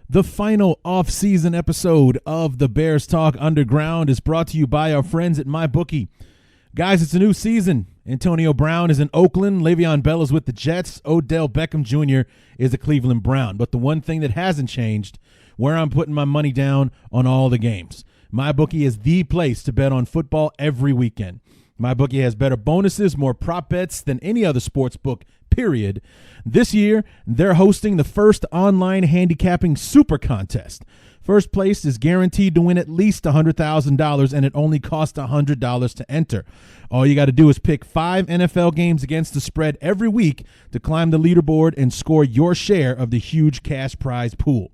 The final off-season episode of the Bears Talk Underground is brought to you by our friends at MyBookie. Guys, it's a new season. Antonio Brown is in Oakland. Le'Veon Bell is with the Jets. Odell Beckham Jr. is a Cleveland Brown. But the one thing that hasn't changed, where I'm putting my money down on all the games. MyBookie is the place to bet on football every weekend. MyBookie has better bonuses, more prop bets than any other sports book, period. This year, they're hosting the first online handicapping super contest. First place is guaranteed to win at least $100,000, and it only costs $100 to enter. All you got to do is pick 5 NFL games against the spread every week to climb the leaderboard and score your share of the huge cash prize pool.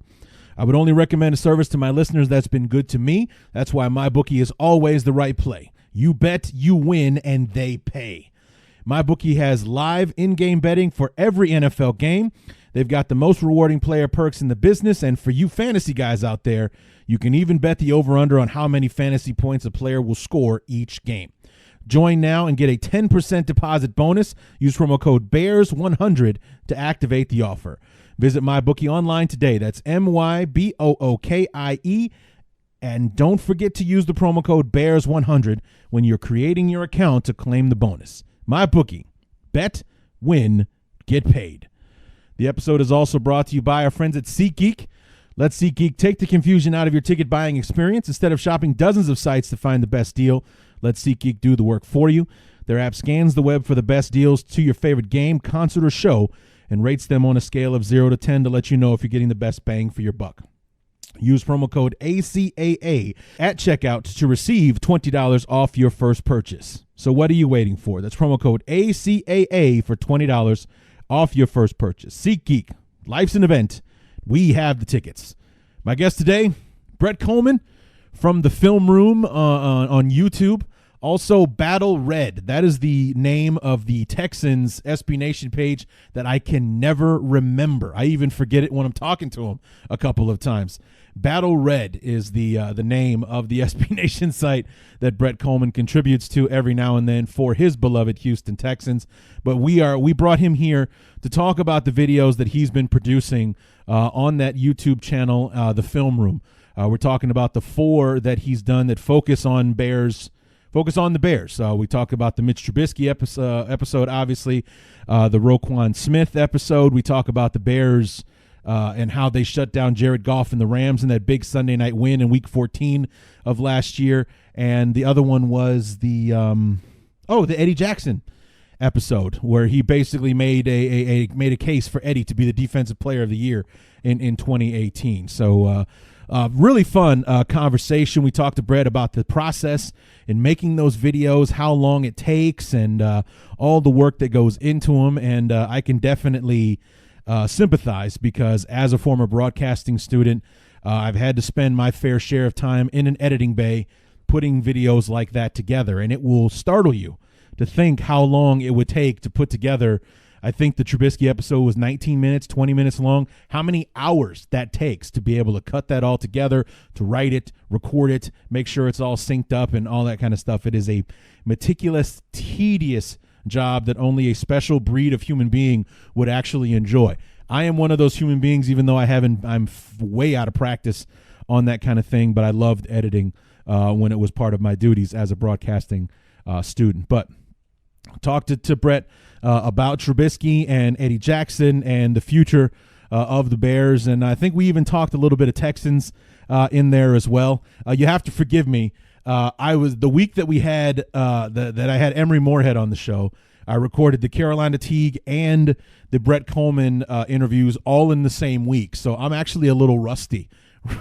I would only recommend a service to my listeners that's been good to me. That's why MyBookie is always the right play. You bet, you win, and they pay. MyBookie has live in-game betting for every NFL game. They've got the most rewarding player perks in the business, and for you fantasy guys out there, you can even bet the over-under on how many fantasy points a player will score each game. Join now and get a 10% deposit bonus. Use promo code BEARS100 to activate the offer. Visit MyBookie online today. That's MyBookie. And don't forget to use the promo code BEARS100 when you're creating your account to claim the bonus. MyBookie. Bet, win, get paid. The episode is also brought to you by our friends at SeatGeek. Let SeatGeek take the confusion out of your ticket buying experience. Instead of shopping dozens of sites to find the best deal, let SeatGeek do the work for you. Their app scans the web for the best deals to your favorite game, concert, or show, and rates them on a scale of 0 to 10 to let you know if you're getting the best bang for your buck. Use promo code ACAA at checkout to receive $20 off your first purchase. So what are you waiting for? That's promo code ACAA for $20 off your first purchase. SeatGeek, life's an event. We have the tickets. My guest today, Brett Kollman from the Film Room on YouTube. Also, Battle Red. That is the name of the Texans SB Nation page that I can never remember. I even forget it when I'm talking to him a couple of times. Battle Red is the name of the SB Nation site that Brett Kollman contributes to every now and then for his beloved Houston Texans. But we brought him here to talk about the videos that he's been producing on that YouTube channel, the Film Room. We're talking about the 4 that he's done that focus on the Bears. We talked about the Mitch Trubisky episode, obviously, the Roquan Smith episode. We talk about the Bears and how they shut down Jared Goff and the Rams in that big Sunday night win in Week 14 of last year. And the other one was the Eddie Jackson episode, where he basically made a case for Eddie to be the Defensive Player of the Year in 2018. So really fun conversation. We talked to Brett about the process in making those videos, how long it takes, and all the work that goes into them. And I can definitely sympathize, because as a former broadcasting student, I've had to spend my fair share of time in an editing bay putting videos like that together. And it will startle you to think how long it would take to put together. I think the Trubisky episode was 19 minutes, 20 minutes long. How many hours that takes to be able to cut that all together, to write it, record it, make sure it's all synced up and all that kind of stuff. It is a meticulous, tedious job that only a special breed of human being would actually enjoy. I am one of those human beings, even though I'm way out of practice on that kind of thing, but I loved editing when it was part of my duties as a broadcasting student. But talked to Brett about Trubisky and Eddie Jackson and the future of the Bears. And I think we even talked a little bit of Texans in there as well. You have to forgive me. I was the week that we had that I had Emery Moorhead on the show. I recorded the Carolina Teague and the Brett Kollman interviews all in the same week. So I'm actually a little rusty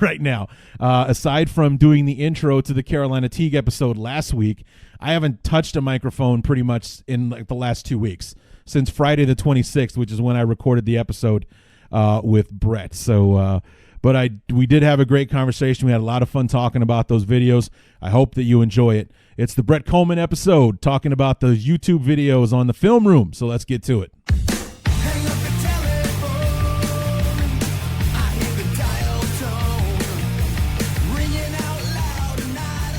right now. Aside from doing the intro to the Carolina Teague episode last week, I haven't touched a microphone pretty much in like the last 2 weeks, since Friday the 26th, which is when I recorded the episode with Brett. So, but we did have a great conversation. We had a lot of fun talking about those videos. I hope that you enjoy it. It's the Brett Kollman episode talking about the YouTube videos on the Film Room. So let's get to it.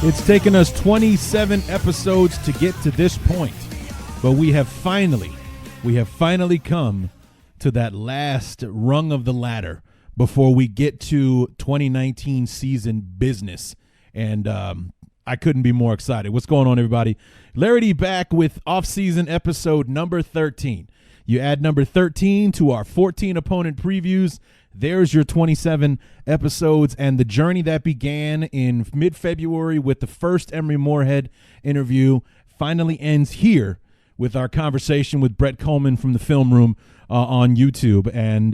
It's taken us 27 episodes to get to this point, but we have finally come to that last rung of the ladder before we get to 2019 season business. And I couldn't be more excited. What's going on, everybody? Larry D back with off-season episode number 13. You add number 13 to our 14 opponent previews. There's your 27 episodes, and the journey that began in mid-February with the first Emory Moorhead interview finally ends here with our conversation with Brett Kollman from the Film Room on YouTube. And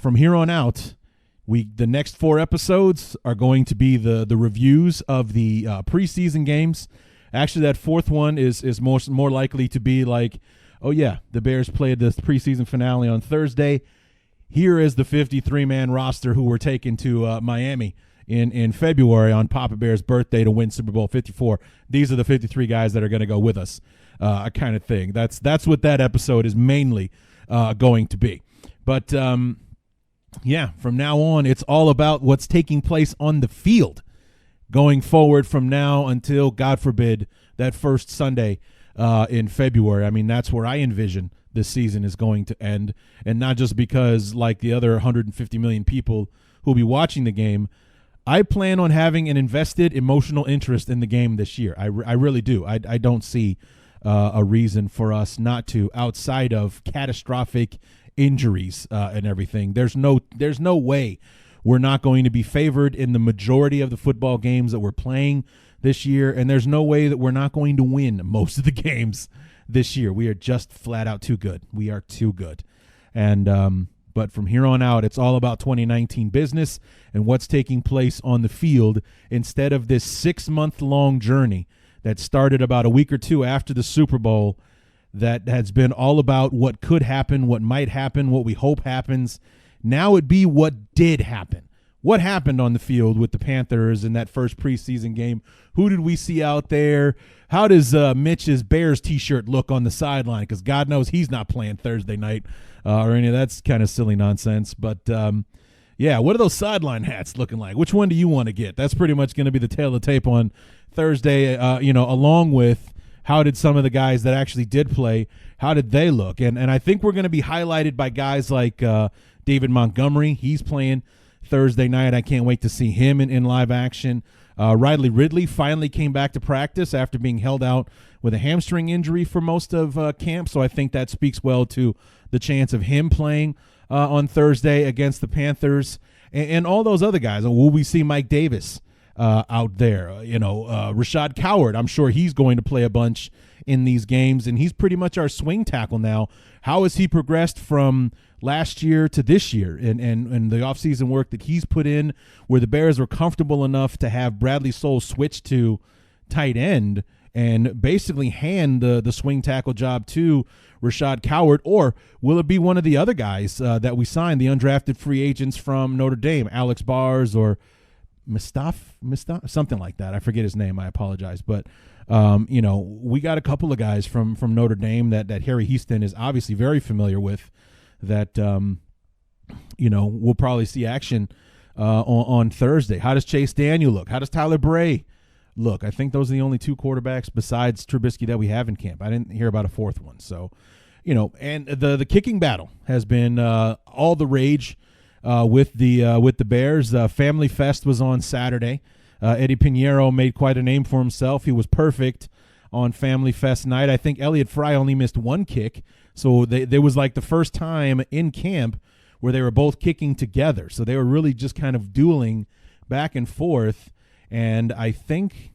from here on out, the next 4 episodes are going to be the reviews of the preseason games. Actually, that 4th one is more likely to be like, oh yeah, the Bears played this preseason finale on Thursday. Here is the 53-man roster who were taken to Miami in February on Papa Bear's birthday to win Super Bowl 54. These are the 53 guys that are going to go with us, kind of thing. That's what that episode is mainly going to be. But from now on, it's all about what's taking place on the field going forward from now until, God forbid, that first Sunday in February. I mean, that's where I envision this season is going to end, and not just because, like the other 150 million people who will be watching the game, I plan on having an invested emotional interest in the game this year. I really do. I don't see a reason for us not to, outside of catastrophic injuries and everything. There's no way we're not going to be favored in the majority of the football games that we're playing this year, and there's no way that we're not going to win most of the games this year. We are just flat out too good. We are too good. And but from here on out, it's all about 2019 business and what's taking place on the field instead of this 6-month-long journey that started about a week or two after the Super Bowl that has been all about what could happen, what might happen, what we hope happens. Now it'd be what did happen. What happened on the field with the Panthers in that first preseason game? Who did we see out there? How does Mitch's Bears T-shirt look on the sideline? Because God knows he's not playing Thursday night or any of that's kind of silly nonsense. But, what are those sideline hats looking like? Which one do you want to get? That's pretty much going to be the tail of the tape on Thursday, along with how did some of the guys that actually did play, how did they look? And I think we're going to be highlighted by guys like David Montgomery. He's playing Thursday night. I can't wait to see him in live action. Riley Ridley finally came back to practice after being held out with a hamstring injury for most of camp, so I think that speaks well to the chance of him playing on Thursday against the Panthers and all those other guys. Will we see Mike Davis out there? Rashad Coward, I'm sure he's going to play a bunch in these games, and he's pretty much our swing tackle now. How has he progressed from last year to this year and the offseason work that he's put in, where the Bears were comfortable enough to have Bradley Soul switch to tight end and basically hand the swing tackle job to Rashad Coward? Or will it be one of the other guys that we signed, the undrafted free agents from Notre Dame, Alex Bars or Mustaf, something like that? I forget his name. I apologize. But, we got a couple of guys from Notre Dame that Harry Houston is obviously very familiar with that, we'll probably see action on Thursday. How does Chase Daniel look? How does Tyler Bray look? I think those are the only 2 quarterbacks besides Trubisky that we have in camp. I didn't hear about a 4th one. So, and the kicking battle has been all the rage with the Bears. Family Fest was on Saturday. Eddie Pinheiro made quite a name for himself. He was perfect on Family Fest night. I think Elliott Fry only missed 1 kick. So there was like the first time in camp where they were both kicking together. So they were really just kind of dueling back and forth. And I think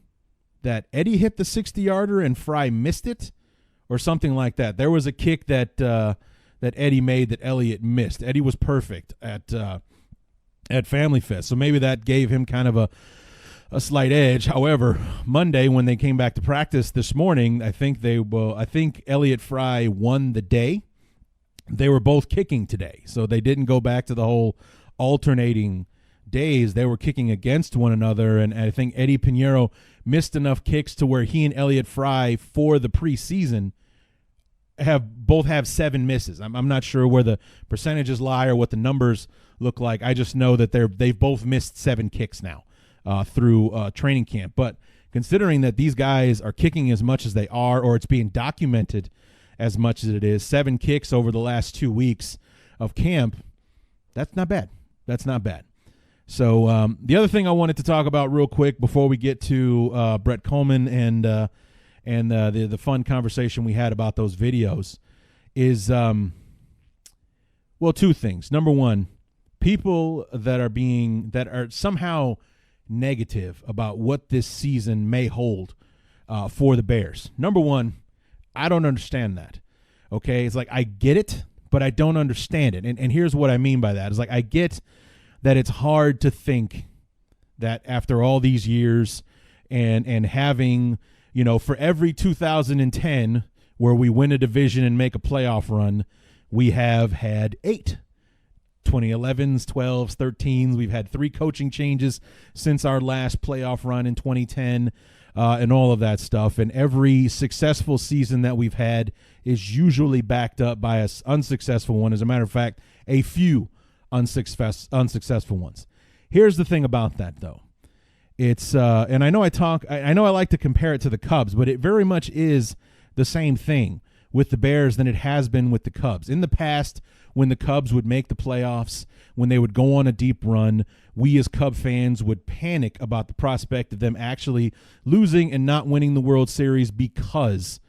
that Eddie hit the 60-yarder and Fry missed it or something like that. There was a kick that Eddie made that Elliott missed. Eddie was perfect at Family Fest. So maybe that gave him kind of a slight edge. However, Monday when they came back to practice this morning, I think Elliott Fry won the day. They were both kicking today, so they didn't go back to the whole alternating days. They were kicking against one another, and I think Eddie Pinheiro missed enough kicks to where he and Elliott Fry for the preseason both have 7 misses. I'm not sure where the percentages lie or what the numbers look like. I just know that they've both missed 7 kicks now through training camp. But considering that these guys are kicking as much as they are, or it's being documented as much as it is, 7 kicks over the last 2 weeks of camp, That's not bad. That's not bad. So the other thing I wanted to talk about real quick before we get to Brett Kollman and the fun conversation we had about those videos is, two things. Number one, people that are somehow negative about what this season may hold for the Bears. Number one, I don't understand that. Okay, it's like I get it, but I don't understand it. And here's what I mean by that. It's like I get that it's hard to think that after all these years and having, for every 2010 where we win a division and make a playoff run, we have had 8 2011s, 12s, 13s. We've had 3 coaching changes since our last playoff run in 2010 and all of that stuff. And every successful season that we've had is usually backed up by an unsuccessful one. As a matter of fact, a few unsuccessful ones. Here's the thing about that, though. It's and I know I like to compare it to the Cubs, but it very much is the same thing with the Bears than it has been with the Cubs. In the past, when the Cubs would make the playoffs, when they would go on a deep run, we as Cub fans would panic about the prospect of them actually losing and not winning the World Series because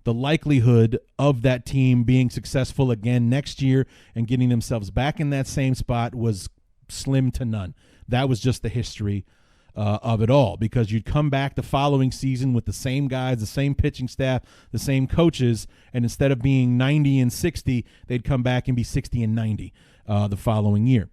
the likelihood of that team being successful again next year and getting themselves back in that same spot was slim to none. That was just the history of it all, because you'd come back the following season with the same guys, the same pitching staff, the same coaches, and instead of being 90-60, they'd come back and be 60-90 the following year.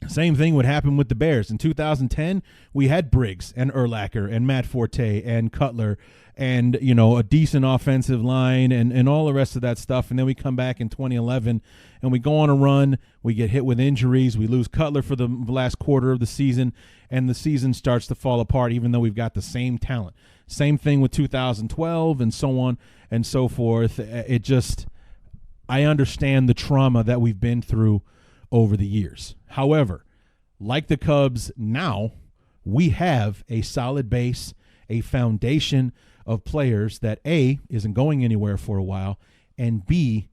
Same thing would happen with the Bears. In 2010, we had Briggs and Urlacher and Matt Forte and Cutler and, a decent offensive line and all the rest of that stuff. And then we come back in 2011 and we go on a run. We get hit with injuries. We lose Cutler for the last quarter of the season, and the season starts to fall apart even though we've got the same talent. Same thing with 2012 and so on and so forth. I understand the trauma that we've been through over the years. However, like the Cubs now, we have a solid base, a foundation of players that A, isn't going anywhere for a while, and B,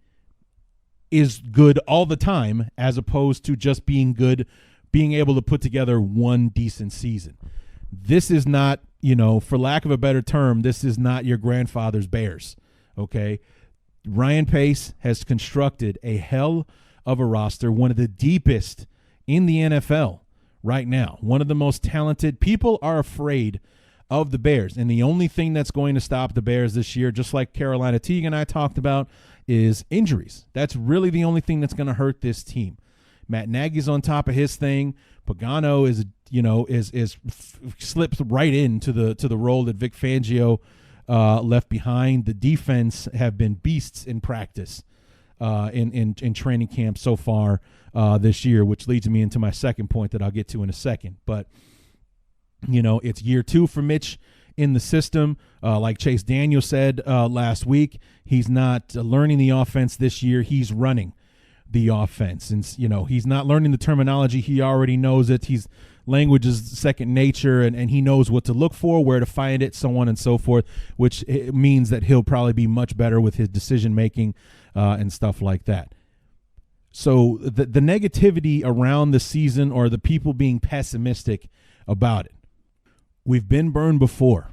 is good all the time, as opposed to just being good, being able to put together one decent season. This is not, for lack of a better term, this is not your grandfather's Bears, okay? Ryan Pace has constructed a hell of a roster, one of the deepest in the NFL right now, one of the most talented. People are afraid of the Bears, and the only thing that's going to stop the Bears this year, just like Carolina Teague and I talked about, is injuries. That's really the only thing that's going to hurt this team. Matt Nagy's on top of his thing. Pagano slips right into the role that Vic Fangio left behind. The defense have been beasts in practice in training camp so far this year, which leads me into my second point that I'll get to in a second. But it's year 2 for Mitch in the system. Like Chase Daniel said last week, he's not learning the offense this year. He's running the offense. And, he's not learning the terminology. He already knows it. Language is second nature, and he knows what to look for, where to find it, so on and so forth, which means that he'll probably be much better with his decision-making and stuff like that. So the negativity around the season, or the people being pessimistic about it, we've been burned before.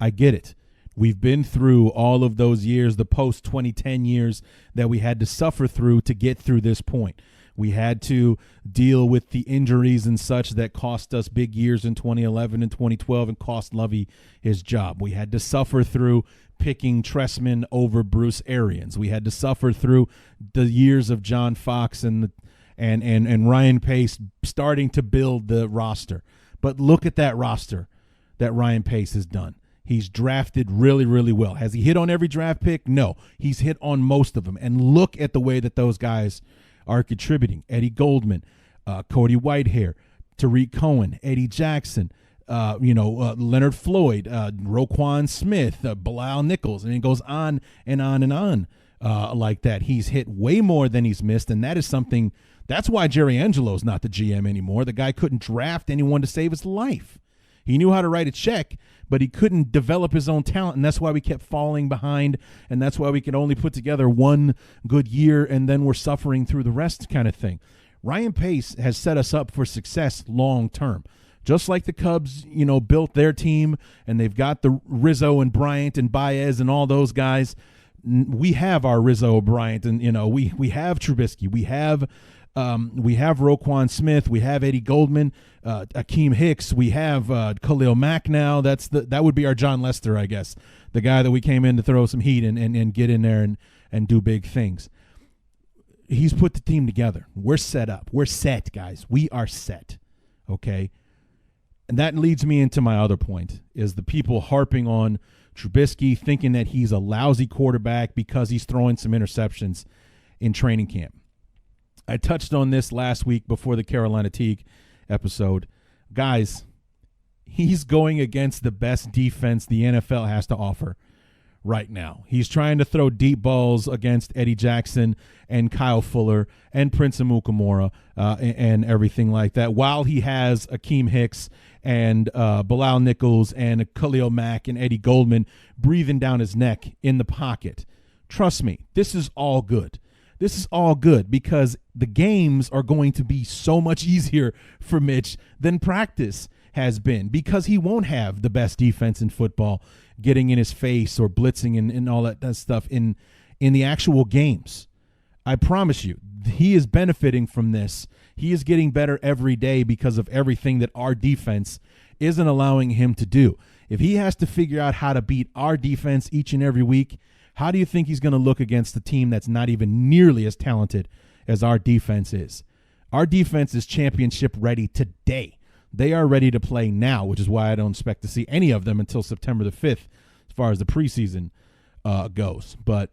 I get it. We've been through all of those years, the post-2010 years that we had to suffer through to get through this point. We had to deal with the injuries and such that cost us big years in 2011 and 2012 and cost Lovey his job. We had to suffer through picking Tressman over Bruce Arians. We had to suffer through the years of John Fox and Ryan Pace starting to build the roster. But look at that roster that Ryan Pace has done. He's drafted really, really well. Has he hit on every draft pick? No. He's hit on most of them. And look at the way that those guys are contributing. Eddie Goldman, Cody Whitehair, Tariq Cohen, Eddie Jackson, Leonard Floyd, Roquan Smith, Bilal Nichols, and it goes on and on and on like that. He's hit way more than he's missed, and that is something. That's why Jerry Angelo's not the GM anymore. The guy couldn't draft anyone to save his life. He knew how to write a check, but he couldn't develop his own talent, and that's why we kept falling behind, and that's why we could only put together one good year, and then we're suffering through the rest kind of thing. Ryan Pace has set us up for success long term. Just like the Cubs, built their team, and they've got the Rizzo and Bryant and Baez and all those guys. We have our Rizzo, Bryant, and we have Trubisky, we have Roquan Smith, we have Eddie Goldman, Akeem Hicks, we have Khalil Mack now. That would be our John Lester, I guess, the guy that we came in to throw some heat and get in there and do big things. He's put the team together. We're set up. We're set, guys. We are set. Okay. And that leads me into my other point, is the people harping on Trubisky, thinking that he's a lousy quarterback because he's throwing some interceptions in training camp. I touched on this last week before the Carolina Teague episode. Guys, he's going against the best defense the NFL has to offer right now. He's trying to throw deep balls against Eddie Jackson and Kyle Fuller and Prince Amukamara and everything like that, while he has Akeem Hicks and Bilal Nichols and Khalil Mack and Eddie Goldman breathing down his neck in the pocket. Trust me, this is all good. This is all good because the games are going to be so much easier for Mitch than practice has been, because he won't have the best defense in football getting in his face or blitzing and all that stuff in the actual games. I promise you, he is benefiting from this. He is getting better every day because of everything that our defense isn't allowing him to do. If he has to figure out how to beat our defense each and every week, how do you think he's going to look against a team that's not even nearly as talented as our defense is? Our defense is championship ready today. They are ready to play now, which is why I don't expect to see any of them until September the 5th as far as the preseason goes. But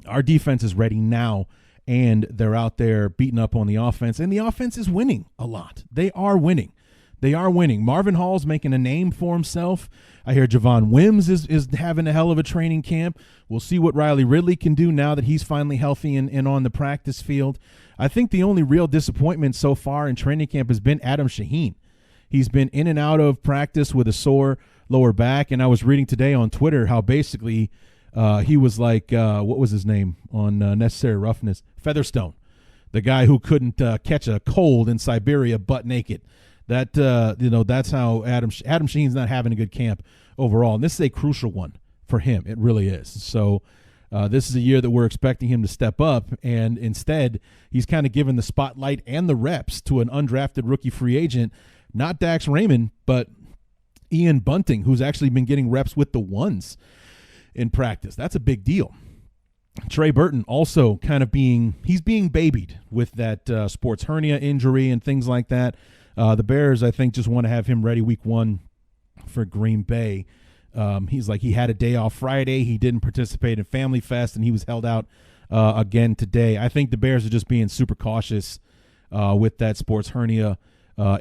our defense is ready now, and they're out there beating up on the offense, and the offense is winning a lot. They are winning. They are winning. Marvin Hall's making a name for himself. I hear Javon Wims is having a hell of a training camp. We'll see what Riley Ridley can do now that he's finally healthy and on the practice field. I think the only real disappointment so far in training camp has been Adam Shaheen. He's been in and out of practice with a sore lower back, and I was reading today on Twitter how basically he was like, what was his name on Necessary Roughness? Featherstone, the guy who couldn't catch a cold in Siberia butt naked. That's how Adam Shaheen's not having a good camp overall, and this is a crucial one for him. It really is. So this is a year that we're expecting him to step up, and instead he's kind of given the spotlight and the reps to an undrafted rookie free agent, not Dax Raymond, but Ian Bunting, who's actually been getting reps with the ones in practice. That's a big deal. Trey Burton also kind of being babied with that sports hernia injury and things like that. The Bears, I think, just want to have him ready week 1 for Green Bay. He's like, he had a day off Friday. He didn't participate in Family Fest, and he was held out again today. I think the Bears are just being super cautious with that sports hernia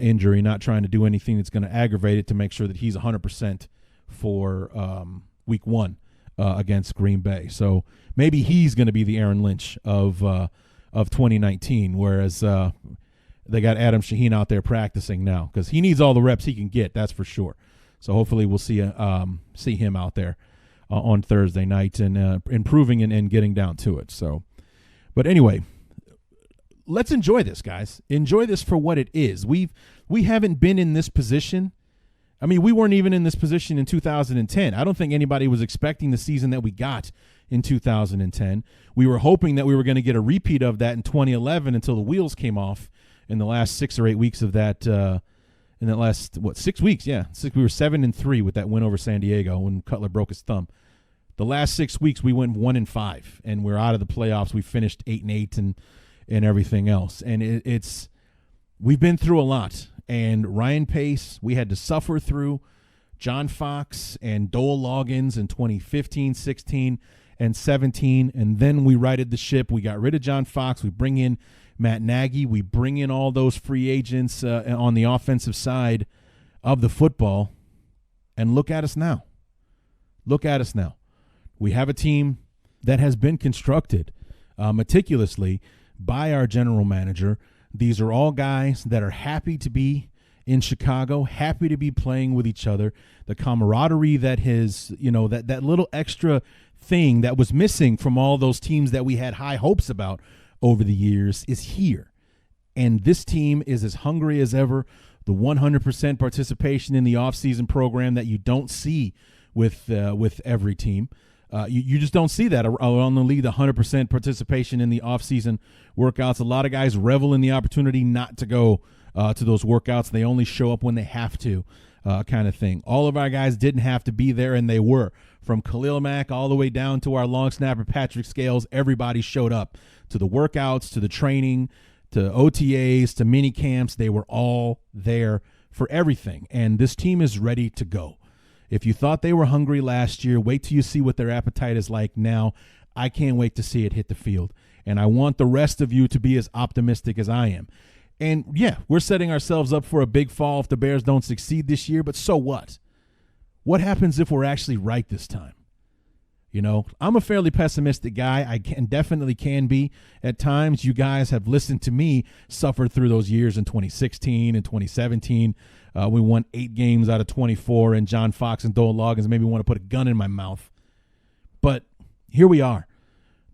injury, not trying to do anything that's going to aggravate it, to make sure that he's 100% for week 1 against Green Bay. So maybe he's going to be the Aaron Lynch of 2019, whereas they got Adam Shaheen out there practicing now because he needs all the reps he can get, that's for sure. So hopefully we'll see him out there on Thursday night and improving and getting down to it. So, but anyway, let's enjoy this, guys. Enjoy this for what it is. We haven't been in this position. I mean, we weren't even in this position in 2010. I don't think anybody was expecting the season that we got in 2010. We were hoping that we were going to get a repeat of that in 2011 until the wheels came off in the last 6 or 8 weeks of that. In that last 6 weeks, yeah, we were 7-3 with that win over San Diego when Cutler broke his thumb. The last 6 weeks we went 1-5, and we're out of the playoffs. We finished 8-8 and everything else, and we've been through a lot. And Ryan Pace, we had to suffer through John Fox and Dole Loggins in 2015, 16, and 17, and then we righted the ship. We got rid of John Fox. We bring in Matt Nagy. We bring in all those free agents on the offensive side of the football, and look at us now. Look at us now. We have a team that has been constructed meticulously by our general manager. These are all guys that are happy to be in Chicago, happy to be playing with each other. The camaraderie that that little extra thing that was missing from all those teams that we had high hopes about over the years is here. And this team is as hungry as ever. The 100% participation in the offseason program that you don't see with every team. You just don't see that around the league, the 100% participation in the offseason workouts. A lot of guys revel in the opportunity not to go to those workouts. They only show up when they have to, kind of thing. All of our guys didn't have to be there, and they were. From Khalil Mack all the way down to our long snapper Patrick Scales, everybody showed up to the workouts, to the training, to OTAs, to mini camps. They were all there for everything, and this team is ready to go. If you thought they were hungry last year, wait till you see what their appetite is like now. I can't wait to see it hit the field, and I want the rest of you to be as optimistic as I am. And, yeah, we're setting ourselves up for a big fall if the Bears don't succeed this year, but so what? What happens if we're actually right this time? You know, I'm a fairly pessimistic guy. I definitely can be at times. You guys have listened to me suffer through those years in 2016 and 2017. We won 8 games out of 24, and John Fox and Dole Loggins made me want to put a gun in my mouth. But here we are.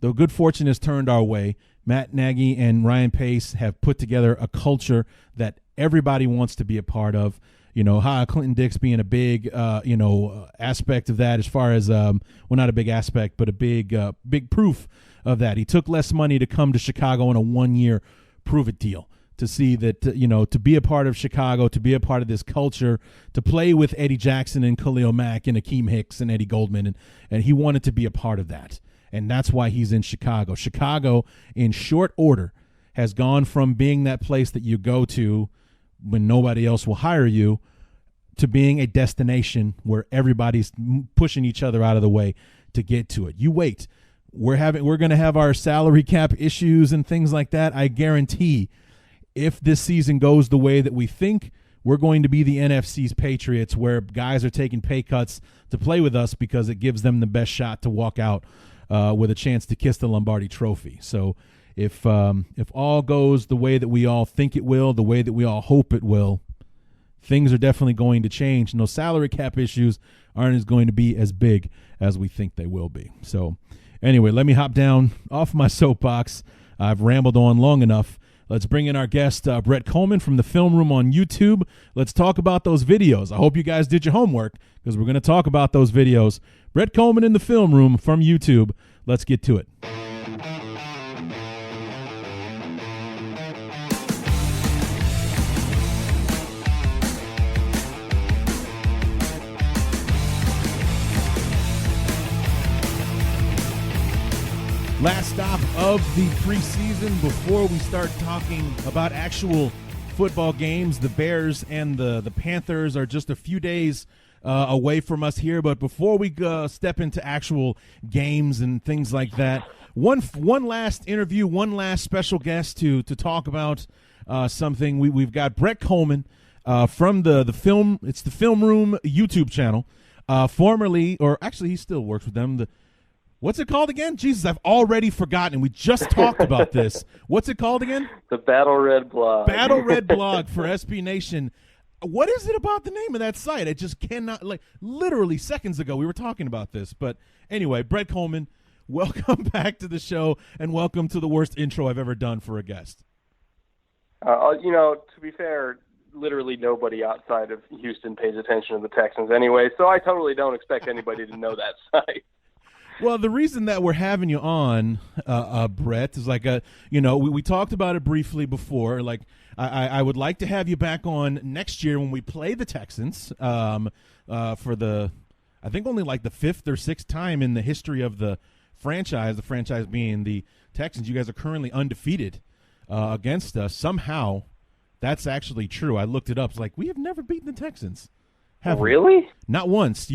The good fortune has turned our way. Matt Nagy and Ryan Pace have put together a culture that everybody wants to be a part of. You know, Clinton Dix being a big, aspect of that as far as, well, not a big aspect, but a big proof of that. He took less money to come to Chicago in a 1-year prove-it deal to see that, to be a part of Chicago, to be a part of this culture, to play with Eddie Jackson and Khalil Mack and Akeem Hicks and Eddie Goldman, and he wanted to be a part of that. And that's why he's in Chicago. Chicago, in short order, has gone from being that place that you go to when nobody else will hire you to being a destination where everybody's pushing each other out of the way to get to it. You wait. We're going to have our salary cap issues and things like that. I guarantee if this season goes the way that we think, we're going to be the NFC's Patriots, where guys are taking pay cuts to play with us because it gives them the best shot to walk out with a chance to kiss the Lombardi Trophy. So if all goes the way that we all think it will, the way that we all hope it will, things are definitely going to change. And those salary cap issues aren't going to be as big as we think they will be. So anyway, let me hop down off my soapbox. I've rambled on long enough. Let's bring in our guest, Brett Kollman from the Film Room on YouTube. Let's talk about those videos. I hope you guys did your homework because we're going to talk about those videos. Brett Kollman in the Film Room from YouTube. Let's get to it. Last stop of the preseason before we start talking about actual football games. The Bears and the Panthers are just a few days away from us here. But before we step into actual games and things like that, one last interview, one last special guest to talk about something. We've got Brett Kollman from the Film. It's the Film Room YouTube channel. Formerly, or actually, he still works with them. What's it called again? Jesus, I've already forgotten. We just talked about this. What's it called again? The Battle Red Blog. Battle Red Blog for SB Nation. What is it about the name of that site? I just cannot, literally seconds ago we were talking about this. But anyway, Brett Kollman, welcome back to the show, and welcome to the worst intro I've ever done for a guest. To be fair, literally nobody outside of Houston pays attention to the Texans anyway, so I totally don't expect anybody to know that site. Well, the reason that we're having you on, Brett, is we talked about it briefly before. I would like to have you back on next year when we play the Texans for I think only the 5th or 6th time in the history of the franchise being the Texans. You guys are currently undefeated against us. Somehow that's actually true. I looked it up. It's we have never beaten the Texans. Have we? Really? Not once.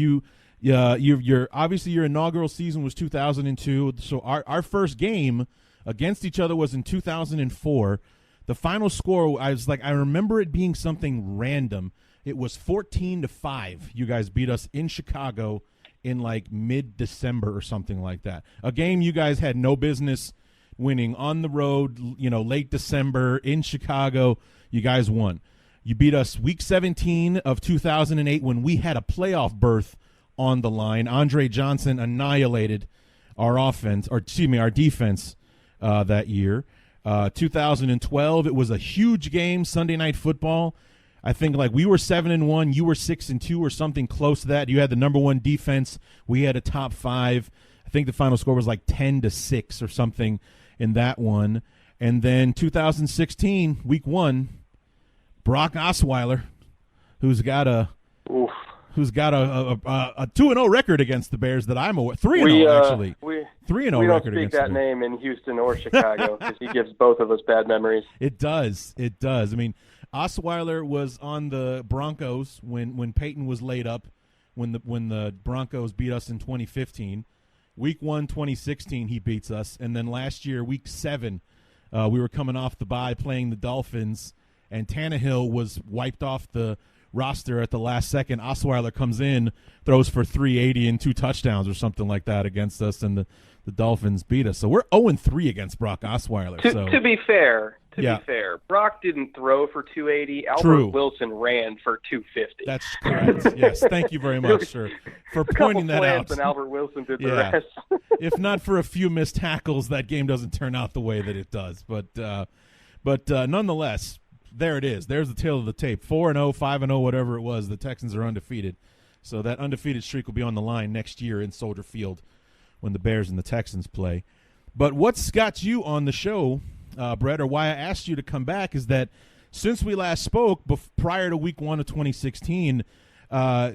Your obviously your inaugural season was 2002. So our first game against each other was in 2004. The final score, I remember it being something random. It was 14-5. You guys beat us in Chicago in mid-December or something like that. A game you guys had no business winning on the road. Late December in Chicago. You guys won. You beat us week 17 of 2008 when we had a playoff berth on the line. Andre Johnson annihilated our defense that year. 2012, it was a huge game, Sunday Night Football. I think like we were 7-1, you were 6-2 or something close to that. You had the number one defense. We had a top 5. I think the final score was like 10-6 or something in that one. And then 2016, week 1, Brock Osweiler, who's got a 2-0 record against the Bears that I'm aware. 3-0 actually. 3-0 record against. We don't speak that name in Houston or Chicago because he gives both of us bad memories. It does. I mean, Osweiler was on the Broncos when Peyton was laid up, when the Broncos beat us in 2015. Week 1, 2016, he beats us, and then last year, week 7, we were coming off the bye playing the Dolphins, and Tannehill was wiped off the roster at the last second. Osweiler comes in, throws for 380 and 2 touchdowns or something like that against us, and the Dolphins beat us. So we're 0-3 against Brock Osweiler. To be fair, Brock didn't throw for 280. Albert Wilson ran for 250. That's correct. Yes, thank you very much, sir, for pointing that out. And Albert Wilson did the rest. If not for a few missed tackles, that game doesn't turn out the way that it does. But nonetheless, there it is. There's the tail of the tape. 4-0, 5-0, whatever it was. The Texans are undefeated. So that undefeated streak will be on the line next year in Soldier Field when the Bears and the Texans play. But what's got you on the show, Brett, or why I asked you to come back, is that since we last spoke, prior to week 1 of 2016,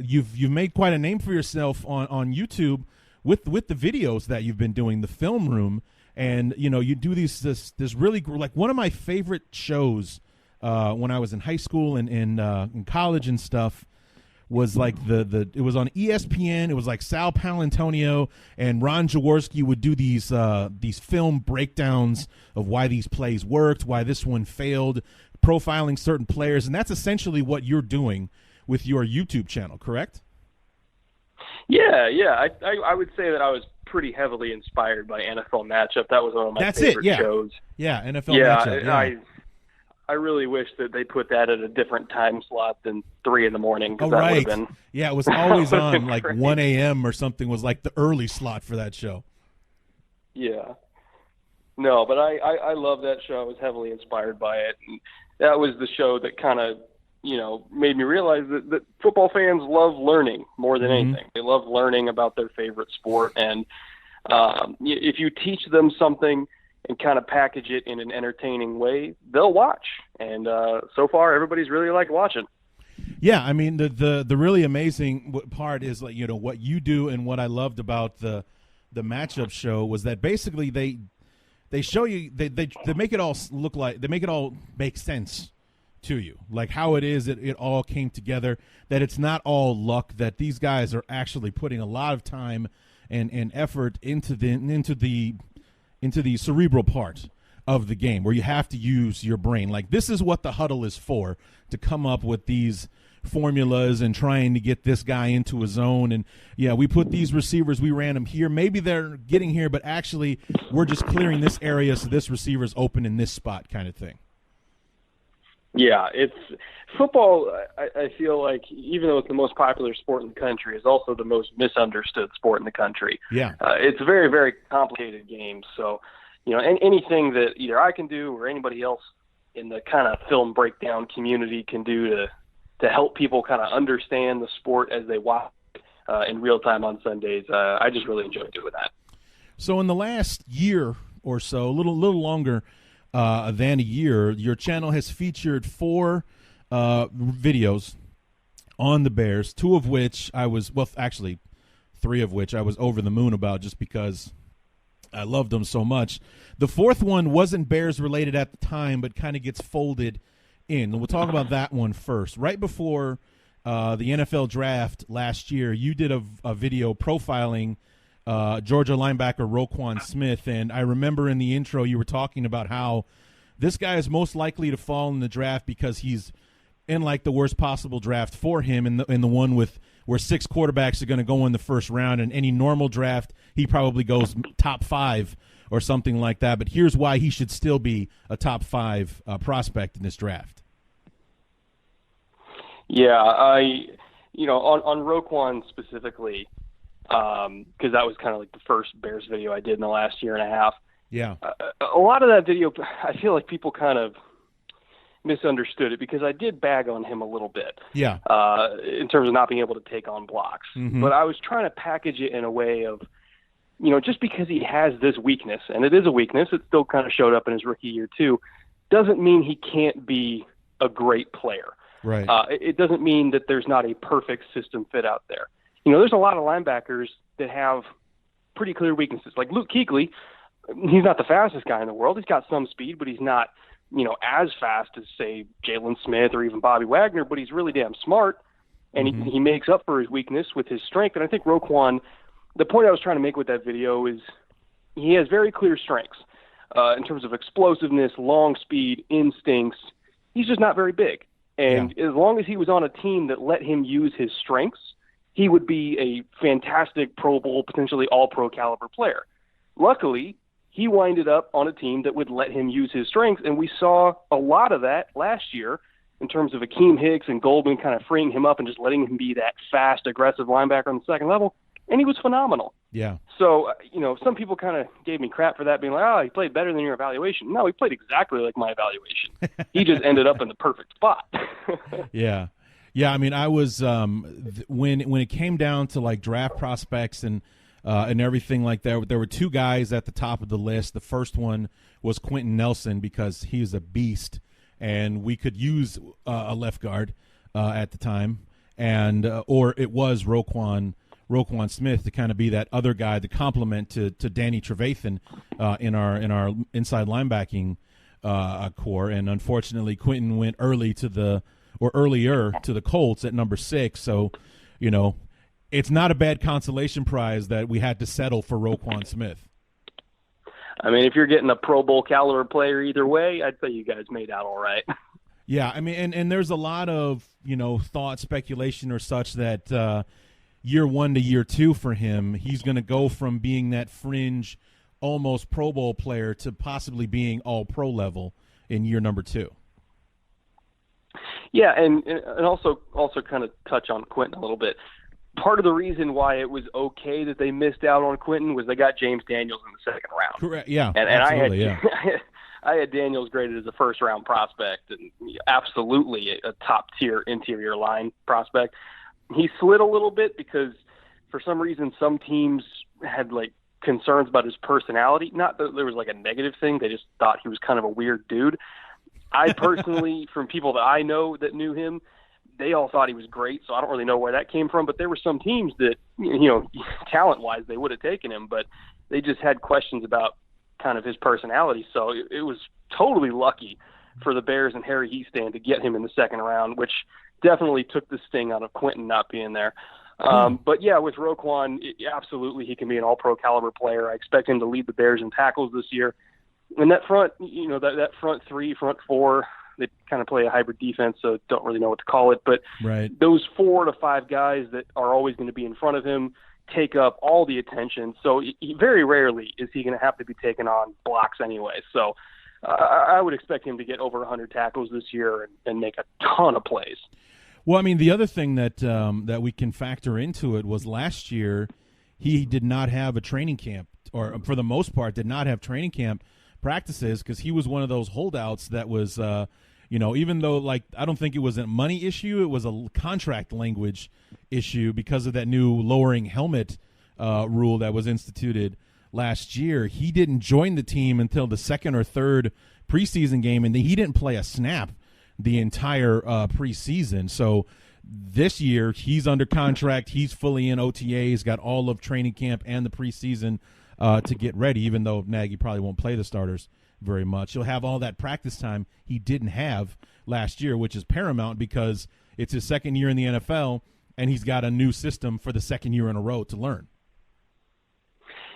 you've made quite a name for yourself on YouTube with the videos that you've been doing, the Film Room, and you do this really like one of my favorite shows when I was in high school and in college and stuff. Was like it was on ESPN. It was like Sal Palantonio and Ron Jaworski would do these film breakdowns of why these plays worked, why this one failed, profiling certain players, and that's essentially what you're doing with your YouTube channel, correct? Yeah. I would say that I was pretty heavily inspired by NFL Matchup. That was one of my favorite shows. Yeah, NFL Matchup. Yeah. I really wish that they put that at a different time slot than 3 a.m. Oh, that right. would have been. Yeah, it was always on like 1 a.m. or something was like the early slot for that show. Yeah. No, but I love that show. I was heavily inspired by it. And that was the show that kind of, made me realize that football fans love learning more than anything. They love learning about their favorite sport. And if you teach them something and kind of package it in an entertaining way, they'll watch. And so far, everybody's really liked watching. Yeah, I mean, the really amazing part is like what you do, and what I loved about the matchup show was that basically they show you they make it all look like, they make it all make sense to you, like how it is that it all came together, that it's not all luck, that these guys are actually putting a lot of time and effort into the cerebral part of the game where you have to use your brain. Like, this is what the huddle is for, to come up with these formulas and trying to get this guy into a zone. And we put these receivers, we ran them here. Maybe they're getting here, but actually we're just clearing this area so this receiver's open in this spot, kind of thing. Yeah, it's football. I feel like, even though it's the most popular sport in the country, is also the most misunderstood sport in the country. Yeah, it's a very, very complicated game. So, anything that either I can do or anybody else in the kind of film breakdown community can do to help people kind of understand the sport as they watch in real time on Sundays, I just really enjoy doing that. So, in the last year or so, a little longer than a year, your channel has featured 4 videos on the Bears, 2 of which actually 3 of which I was over the moon about, just because I loved them so much. The 4th one wasn't Bears related at the time, but kind of gets folded in. And we'll talk about that one first. Right before the NFL draft last year, you did a video profiling Georgia linebacker Roquan Smith, and I remember in the intro you were talking about how this guy is most likely to fall in the draft because he's in like the worst possible draft for him, in the one where 6 quarterbacks are going to go in the first round. In any normal draft, he probably goes top 5 or something like that. But here's why he should still be a top 5 prospect in this draft. Yeah, on Roquan specifically, because that was kind of like the first Bears video I did in the last year and a half. Yeah. A lot of that video, I feel like people kind of misunderstood it because I did bag on him a little bit. Yeah. In terms of not being able to take on blocks. Mm-hmm. But I was trying to package it in a way of, just because he has this weakness, and it is a weakness, it still kind of showed up in his rookie year too, doesn't mean he can't be a great player. Right. It doesn't mean that there's not a perfect system fit out there. There's a lot of linebackers that have pretty clear weaknesses. Like Luke Kuechly, he's not the fastest guy in the world. He's got some speed, but he's not as fast as, say, Jalen Smith or even Bobby Wagner, but he's really damn smart, and he makes up for his weakness with his strength. And I think Roquan, the point I was trying to make with that video is he has very clear strengths in terms of explosiveness, long speed, instincts. He's just not very big. And as long as he was on a team that let him use his strengths, he would be a fantastic Pro Bowl, potentially all-pro caliber player. Luckily, he winded up on a team that would let him use his strengths, and we saw a lot of that last year in terms of Akeem Hicks and Goldman kind of freeing him up and just letting him be that fast, aggressive linebacker on the second level, and he was phenomenal. Yeah. So, some people kind of gave me crap for that, being like, he played better than your evaluation. No, he played exactly like my evaluation. He just ended up in the perfect spot. Yeah. Yeah, I mean, I was when it came down to like draft prospects and everything like that, there were two guys at the top of the list. The first one was Quentin Nelson because he's a beast, and we could use a left guard at the time, and or it was Roquan Smith to kind of be that other guy, the complement to Danny Trevathan in our inside linebacking core. And unfortunately, Quentin went earlier to the Colts at number 6. So, it's not a bad consolation prize that we had to settle for Roquan Smith. I mean, if you're getting a Pro Bowl caliber player either way, I'd say you guys made out all right. Yeah, I mean, and there's a lot of, thought, speculation or such that year 1 to year 2 for him, he's going to go from being that fringe, almost Pro Bowl player to possibly being all pro level in year number 2. Yeah, and also kind of touch on Quentin a little bit. Part of the reason why it was okay that they missed out on Quentin was they got James Daniels in the second round. Correct. Yeah. And absolutely, I had Daniels graded as a first round prospect and absolutely a top tier interior line prospect. He slid a little bit because for some reason some teams had like concerns about his personality. Not that there was like a negative thing. They just thought he was kind of a weird dude. I personally, from people that I know that knew him, they all thought he was great, so I don't really know where that came from. But there were some teams that, talent-wise, they would have taken him, but they just had questions about kind of his personality. So it was totally lucky for the Bears and Harry Hiestand to get him in the second round, which definitely took the sting out of Quentin not being there. But, yeah, with Roquan, absolutely he can be an all-pro caliber player. I expect him to lead the Bears in tackles this year. And that front, that front 3, front 4, they kind of play a hybrid defense, so don't really know what to call it. But those 4 to 5 guys that are always going to be in front of him take up all the attention. So very rarely is he going to have to be taken on blocks anyway. So I would expect him to get over 100 tackles this year and make a ton of plays. Well, I mean, the other thing that that we can factor into it was last year he did not have a training camp, or for the most part did not have training camp practices because he was one of those holdouts that was, even though I don't think it was a money issue, it was a contract language issue because of that new lowering helmet rule that was instituted last year. He didn't join the team until the second or third preseason game, and he didn't play a snap the entire preseason. So this year he's under contract. He's fully in OTAs, got all of training camp and the preseason to get ready, even though Nagy probably won't play the starters very much. He'll have all that practice time he didn't have last year, which is paramount because it's his second year in the NFL, and he's got a new system for the second year in a row to learn.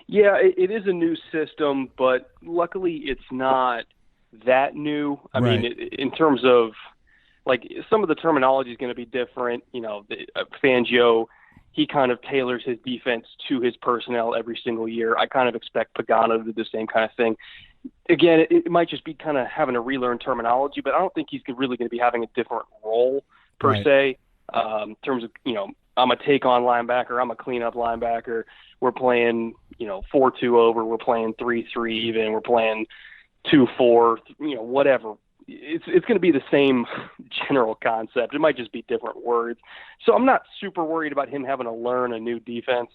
Yeah, it is a new system, but luckily it's not that new. I mean, in terms of, some of the terminology is going to be different. Fangio, he kind of tailors his defense to his personnel every single year. I kind of expect Pagano to do the same kind of thing. Again, it might just be kind of having to relearn terminology, but I don't think he's really going to be having a different role per se. In terms of, I'm a take-on linebacker, I'm a clean-up linebacker. We're playing, 4-2 over. We're playing 3-3 even. We're playing 2-4, whatever. It's going to be the same general concept. It might just be different words. So I'm not super worried about him having to learn a new defense.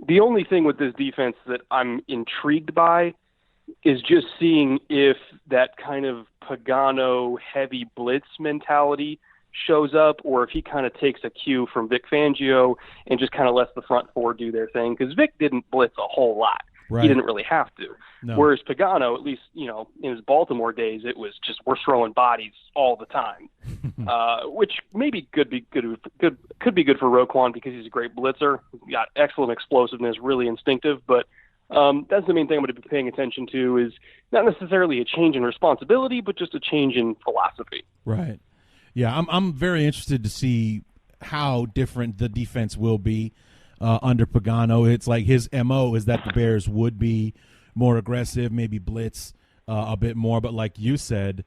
The only thing with this defense that I'm intrigued by is just seeing if that kind of Pagano heavy blitz mentality shows up, or if he kind of takes a cue from Vic Fangio and just kind of lets the front four do their thing. Because Vic didn't blitz a whole lot. Right. He didn't really have to. No. Whereas Pagano, at least, in his Baltimore days, it was just we're throwing bodies all the time, which maybe could be good for Roquan because he's a great blitzer. He's got excellent explosiveness, really instinctive. But that's the main thing I'm going to be paying attention to is not necessarily a change in responsibility, but just a change in philosophy. Right. Yeah, I'm very interested to see how different the defense will be under Pagano. It's like his MO is that the Bears would be more aggressive, maybe blitz a bit more. But like you said,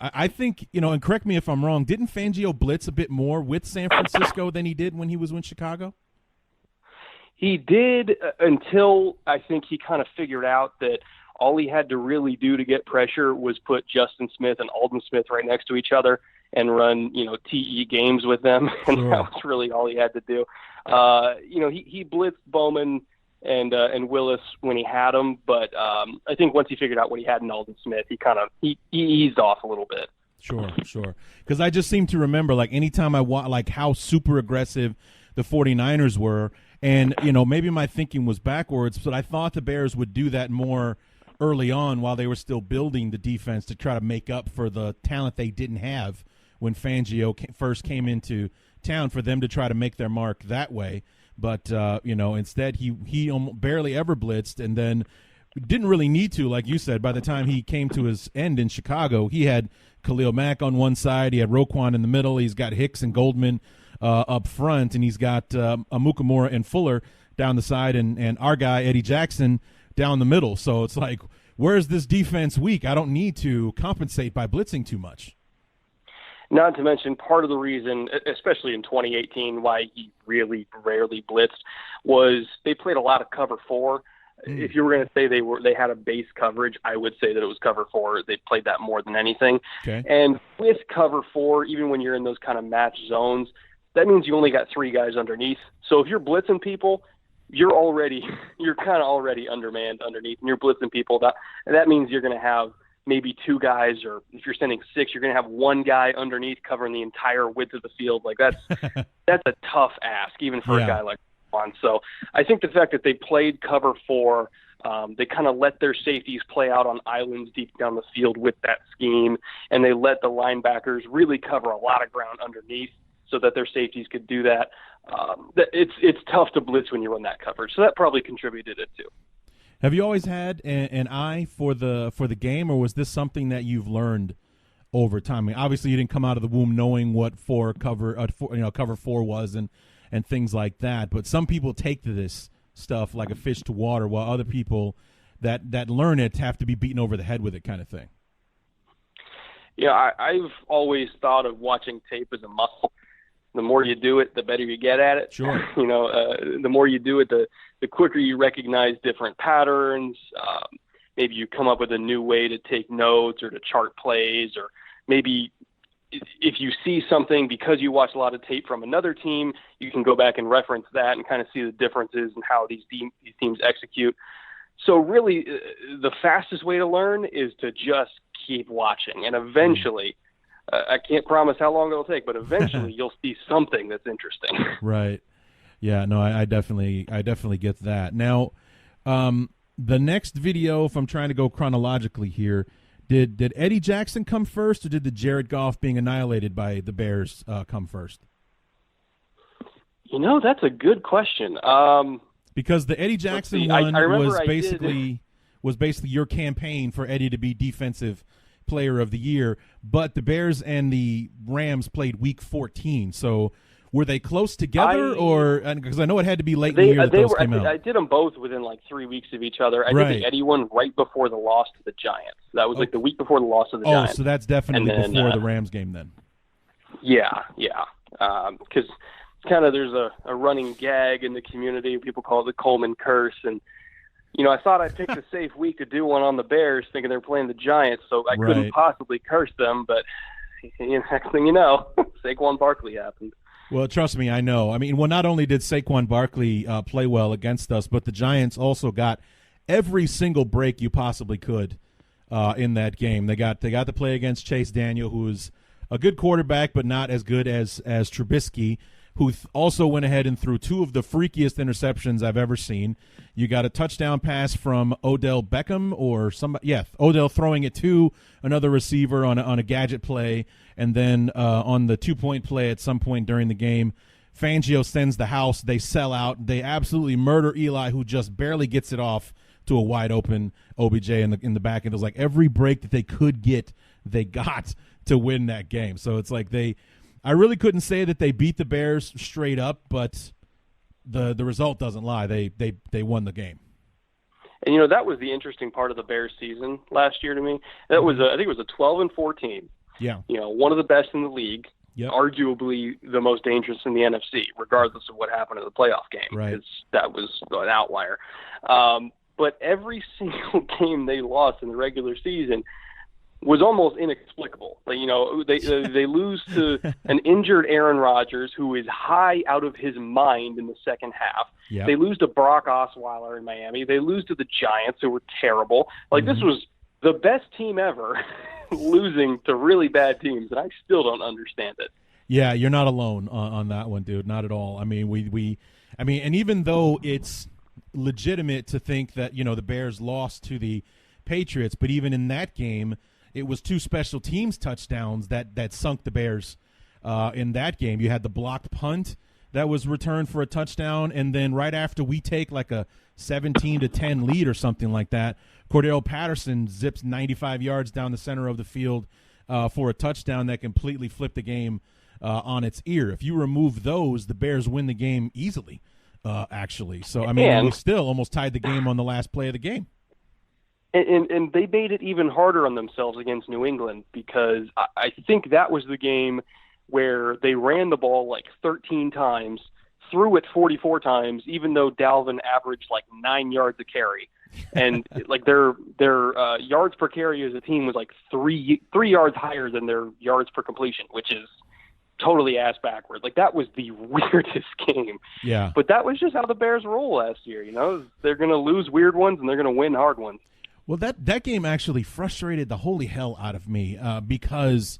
I think, and correct me if I'm wrong, didn't Fangio blitz a bit more with San Francisco than he did when he was in Chicago? He did until I think he kind of figured out that all he had to really do to get pressure was put Justin Smith and Aldon Smith right next to each other and run, TE games with them. And Sure. That was really all he had to do. He blitzed Bowman and Willis when he had them. But I think once he figured out what he had in Aldon Smith, he eased off a little bit. Sure. Because I just seem to remember, like, anytime I watch, how super aggressive the 49ers were. And, maybe my thinking was backwards, but I thought the Bears would do that more early on while they were still building the defense to try to make up for the talent they didn't have when Fangio first came into town, for them to try to make their mark that way. But, instead he barely ever blitzed, and then didn't really need to, like you said. By the time he came to his end in Chicago, he had Khalil Mack on one side, he had Roquan in the middle, he's got Hicks and Goldman up front, and he's got Amukamura and Fuller down the side, and our guy Eddie Jackson down the middle. So it's like, where's this defense weak? I don't need to compensate by blitzing too much. Not to mention, part of the reason, especially in 2018, why he really rarely blitzed was they played a lot of cover four. If you were going to say they had a base coverage, I would say that it was cover four. They played that more than anything. Okay. And with cover four, even when you're in those kind of match zones, that means you only got three guys underneath. So if you're blitzing people, you're kind of already undermanned underneath, and you're blitzing people. That means you're going to have maybe two guys, or if you're sending six, you're going to have one guy underneath covering the entire width of the field. Like that's a tough ask, even for a guy like Juan. So I think the fact that they played cover four, they kind of let their safeties play out on islands deep down the field with that scheme, and they let the linebackers really cover a lot of ground underneath so that their safeties could do that. It's tough to blitz when you run that coverage, so that probably contributed it too. Have you always had an eye for the game, or was this something that you've learned over time? I mean, obviously, you didn't come out of the womb knowing what cover four was and things like that. But some people take to this stuff like a fish to water, while other people that learn it have to be beaten over the head with it, kind of thing. Yeah, I've always thought of watching tape as a muscle. The more you do it, the better you get at it. Sure. The more you do it, the quicker you recognize different patterns. Maybe you come up with a new way to take notes or to chart plays, or maybe if you see something because you watch a lot of tape from another team, you can go back and reference that and kind of see the differences in how these teams execute. So really, the fastest way to learn is to just keep watching, and eventually – I can't promise how long it'll take, but eventually you'll see something that's interesting. Right. Yeah, no, I definitely get that. Now, the next video, if I'm trying to go chronologically here, did Eddie Jackson come first, or did the Jared Goff being annihilated by the Bears come first? That's a good question. Because the Eddie Jackson one was basically your campaign for Eddie to be defensive player of the year, but the Bears and the Rams played week 14. So were they close together, or because I know it had to be late in the year that those came out? I did them both within like 3 weeks of each other. I did the Eddie one right before the loss to the Giants. That was like the week before the loss to the Giants. Oh, so that's definitely before the Rams game then. Yeah. Because kind of there's a running gag in the community. People call it the Kollmann curse. And, I thought I picked a safe week to do one on the Bears, thinking they were playing the Giants, so I couldn't possibly curse them. But next thing you know, Saquon Barkley happened. Well, trust me, I know. I mean, not only did Saquon Barkley play well against us, but the Giants also got every single break you possibly could in that game. They got to play against Chase Daniel, who is a good quarterback, but not as good as Trubisky, who also went ahead and threw two of the freakiest interceptions I've ever seen. You got a touchdown pass from Odell Beckham or somebody. Yeah, Odell throwing it to another receiver on a gadget play, and then on the 2-point play at some point during the game, Fangio sends the house. They sell out. They absolutely murder Eli, who just barely gets it off to a wide open OBJ in the back. And it was like every break that they could get, they got to win that game. So it's like I really couldn't say that they beat the Bears straight up, but the result doesn't lie. They won the game. And that was the interesting part of the Bears season last year to me. That was I think it was a 12-4 team. Yeah. One of the best in the league. Yep. Arguably the most dangerous in the NFC, regardless of what happened in the playoff game, because that was an outlier. But every single game they lost in the regular season was almost inexplicable. They lose to an injured Aaron Rodgers, who is high out of his mind in the second half. Yep. They lose to Brock Osweiler in Miami. They lose to the Giants, who were terrible. This was the best team ever losing to really bad teams, and I still don't understand it. Yeah, you're not alone on that one, dude. Not at all. I mean, and even though it's legitimate to think that the Bears lost to the Patriots, but even in that game, it was two special teams touchdowns that sunk the Bears. In that game, you had the blocked punt that was returned for a touchdown, and then right after we take like a 17-10 lead or something like that, Cordell Patterson zips 95 yards down the center of the field for a touchdown that completely flipped the game on its ear. If you remove those, the Bears win the game easily, actually. So, I mean, we still almost tied the game on the last play of the game. And they made it even harder on themselves against New England, because I think that was the game where they ran the ball like 13 times, threw it 44 times, even though Dalvin averaged like 9 yards a carry. And like their yards per carry as a team was like three yards higher than their yards per completion, which is totally ass backwards. Like that was the weirdest game. Yeah. But that was just how the Bears roll last year. They're going to lose weird ones and they're going to win hard ones. Well, that game actually frustrated the holy hell out of me because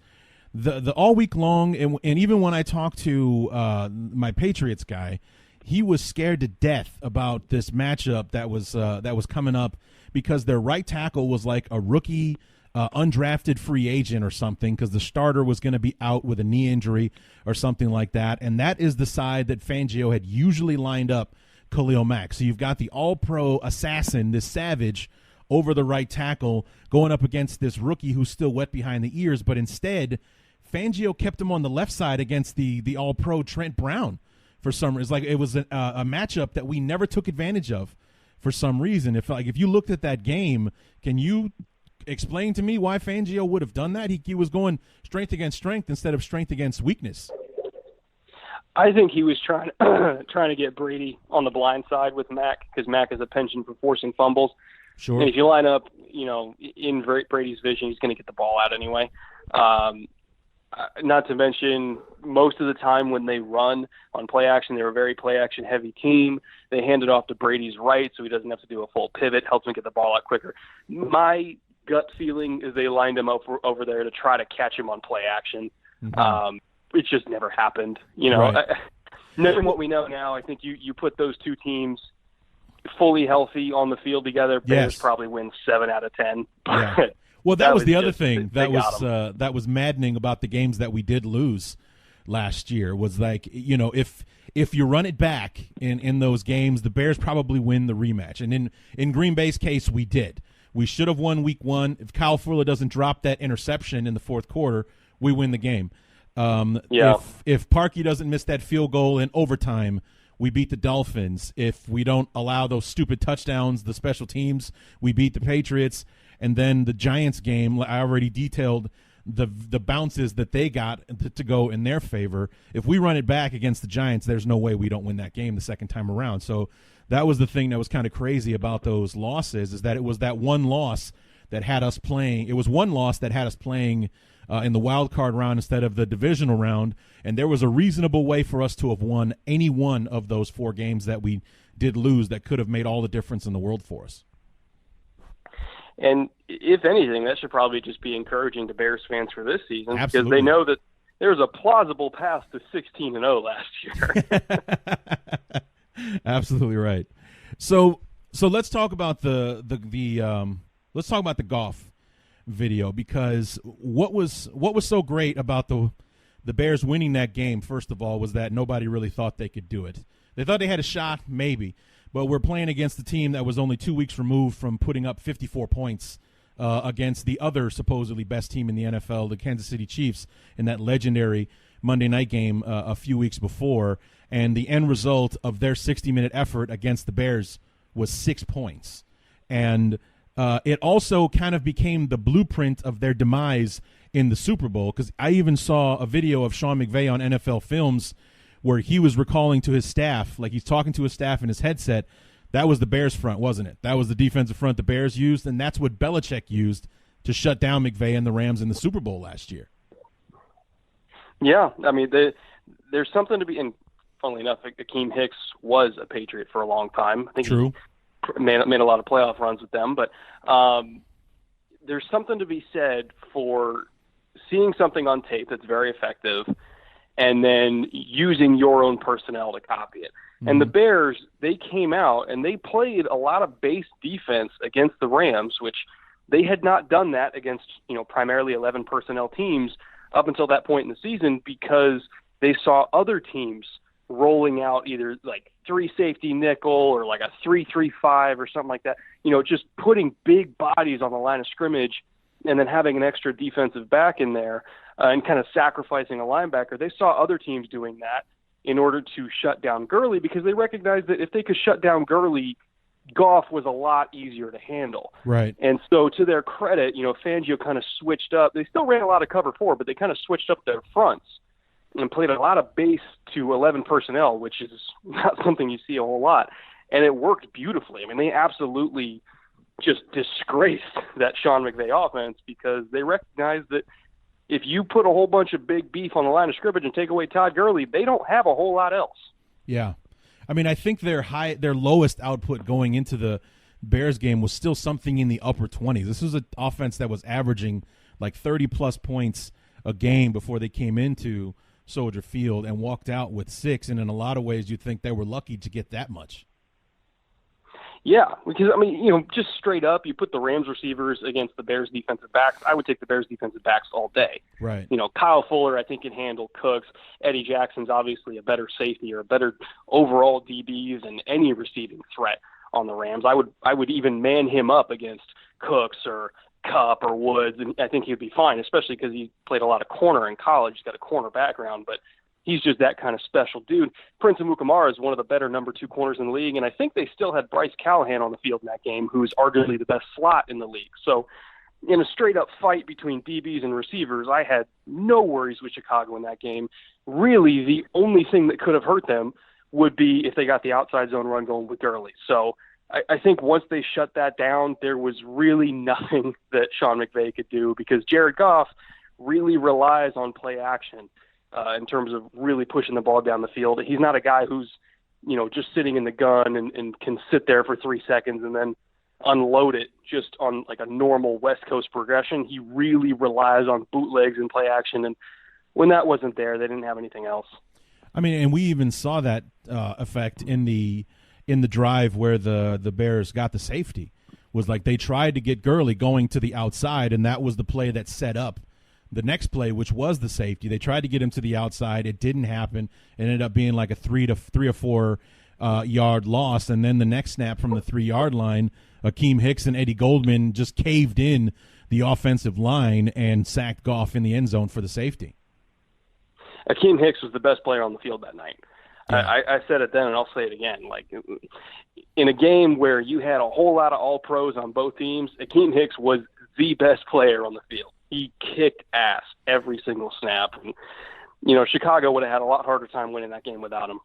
the all week long, and even when I talked to my Patriots guy, he was scared to death about this matchup that was coming up, because their right tackle was like a rookie, undrafted free agent or something, because the starter was going to be out with a knee injury or something like that, and that is the side that Fangio had usually lined up Khalil Mack. So you've got the all-pro assassin, this savage, over the right tackle going up against this rookie who's still wet behind the ears, but instead Fangio kept him on the left side against the all-pro Trent Brown for some reason. Like it was a matchup that we never took advantage of for some reason. If you looked at that game, can you explain to me why Fangio would have done that? He was going strength against strength instead of strength against weakness. I think he was trying to get Brady on the blind side with Mack, because Mack is a penchant for forcing fumbles. Sure. And if you line up, in Brady's vision, he's going to get the ball out anyway. Not to mention, most of the time when they run on play action, they're a very play action heavy team. They hand it off to Brady's right, so he doesn't have to do a full pivot, helps him get the ball out quicker. My gut feeling is they lined him up over there to try to catch him on play action. Mm-hmm. It just never happened. Right. Knowing what we know now, I think you put those two teams fully healthy on the field together, Bears probably win 7 out of 10. Yeah. Well, that was the other thing that was maddening about the games that we did lose last year, was like, if you run it back in those games, the Bears probably win the rematch. And in Green Bay's case, we did. We should have won week 1. If Kyle Fuller doesn't drop that interception in the fourth quarter, we win the game. If Parkey doesn't miss that field goal in overtime, we beat the Dolphins. If we don't allow those stupid touchdowns, the special teams, we beat the Patriots. And then the Giants game, I already detailed the bounces that they got to go in their favor. If we run it back against the Giants, there's no way we don't win that game the second time around. So that was the thing that was kind of crazy about those losses, is that it was that one loss that had us playing. It was one loss that had us playing in the wild card round instead of the divisional round, and there was a reasonable way for us to have won any one of those 4 games that we did lose that could have made all the difference in the world for us. And if anything, that should probably just be encouraging to Bears fans for this season. Absolutely. Because they know that there's a plausible path to 16-0 last year. Absolutely right. So let's talk about the let's talk about the Goff video, because what was so great about the Bears winning that game, first of all, was that nobody really thought they could do it. They thought they had a shot, maybe. But we're playing against a team that was only 2 weeks removed from putting up 54 points against the other supposedly best team in the NFL, the Kansas City Chiefs, in that legendary Monday night game a few weeks before. And the end result of their 60-minute effort against the Bears was 6 points. And it also kind of became the blueprint of their demise in the Super Bowl, because I even saw a video of Sean McVay on NFL Films where he was recalling to his staff, like he's talking to his staff in his headset, that was the Bears front, wasn't it? That was the defensive front the Bears used, and that's what Belichick used to shut down McVay and the Rams in the Super Bowl last year. Yeah, I mean, there's something to be, and funnily enough, Akeem Hicks was a Patriot for a long time. I think True. He made a lot of playoff runs with them, but there's something to be said for seeing something on tape that's very effective and then using your own personnel to copy it. Mm-hmm. And the Bears, they came out and they played a lot of base defense against the Rams, which they had not done that against, primarily 11 personnel teams up until that point in the season, because they saw other teams rolling out either like 3 safety nickel or like a 3-3-5 or something like that, just putting big bodies on the line of scrimmage and then having an extra defensive back in there and kind of sacrificing a linebacker. They saw other teams doing that in order to shut down Gurley, because they recognized that if they could shut down Gurley, Goff was a lot easier to handle. Right. And so to their credit, Fangio kind of switched up. They still ran a lot of cover 4, but they kind of switched up their fronts and played a lot of base to 11 personnel, which is not something you see a whole lot. And it worked beautifully. I mean, they absolutely just disgraced that Sean McVay offense, because they recognized that if you put a whole bunch of big beef on the line of scrimmage and take away Todd Gurley, they don't have a whole lot else. Yeah. I mean, I think their lowest output going into the Bears game was still something in the upper 20s. This was an offense that was averaging like 30-plus points a game before they came into Soldier Field and walked out with 6, and in a lot of ways you'd think they were lucky to get that much. Yeah, because, just straight up, you put the Rams receivers against the Bears defensive backs. I would take the Bears defensive backs all day. Right. Kyle Fuller, I think, can handle Cooks. Eddie Jackson's obviously a better safety or a better overall DB than any receiving threat on the Rams. I would even man him up against Cooks or Kupp or Woods, and I think he'd be fine, especially because he played a lot of corner in college. He's got a corner background, but he's just that kind of special dude. Prince Amukamara is one of the better number 2 corners in the league, and I think they still had Bryce Callahan on the field in that game, who's arguably the best slot in the league. So in a straight-up fight between DBs and receivers, I had no worries with Chicago in that game. Really, the only thing that could have hurt them would be if they got the outside zone run going with Gurley. So I think once they shut that down, there was really nothing that Sean McVay could do, because Jared Goff really relies on play action in terms of really pushing the ball down the field. He's not a guy who's, just sitting in the gun and can sit there for 3 seconds and then unload it just on like a normal West Coast progression. He really relies on bootlegs and play action, and when that wasn't there, they didn't have anything else. I mean, and we even saw that effect in the drive where the Bears got the safety. Was like they tried to get Gurley going to the outside, and that was the play that set up the next play, which was the safety. They tried to get him to the outside. It didn't happen. It ended up being like a 3 or 4 yard loss. And then the next snap from the 3-yard line, Akeem Hicks and Eddie Goldman just caved in the offensive line and sacked Goff in the end zone for the safety. Akeem Hicks was the best player on the field that night. Yeah. I said it then, and I'll say it again. Like, in a game where you had a whole lot of all-pros on both teams, Akeem Hicks was the best player on the field. he kicked ass every single snap. And, Chicago would have had a lot harder time winning that game without him.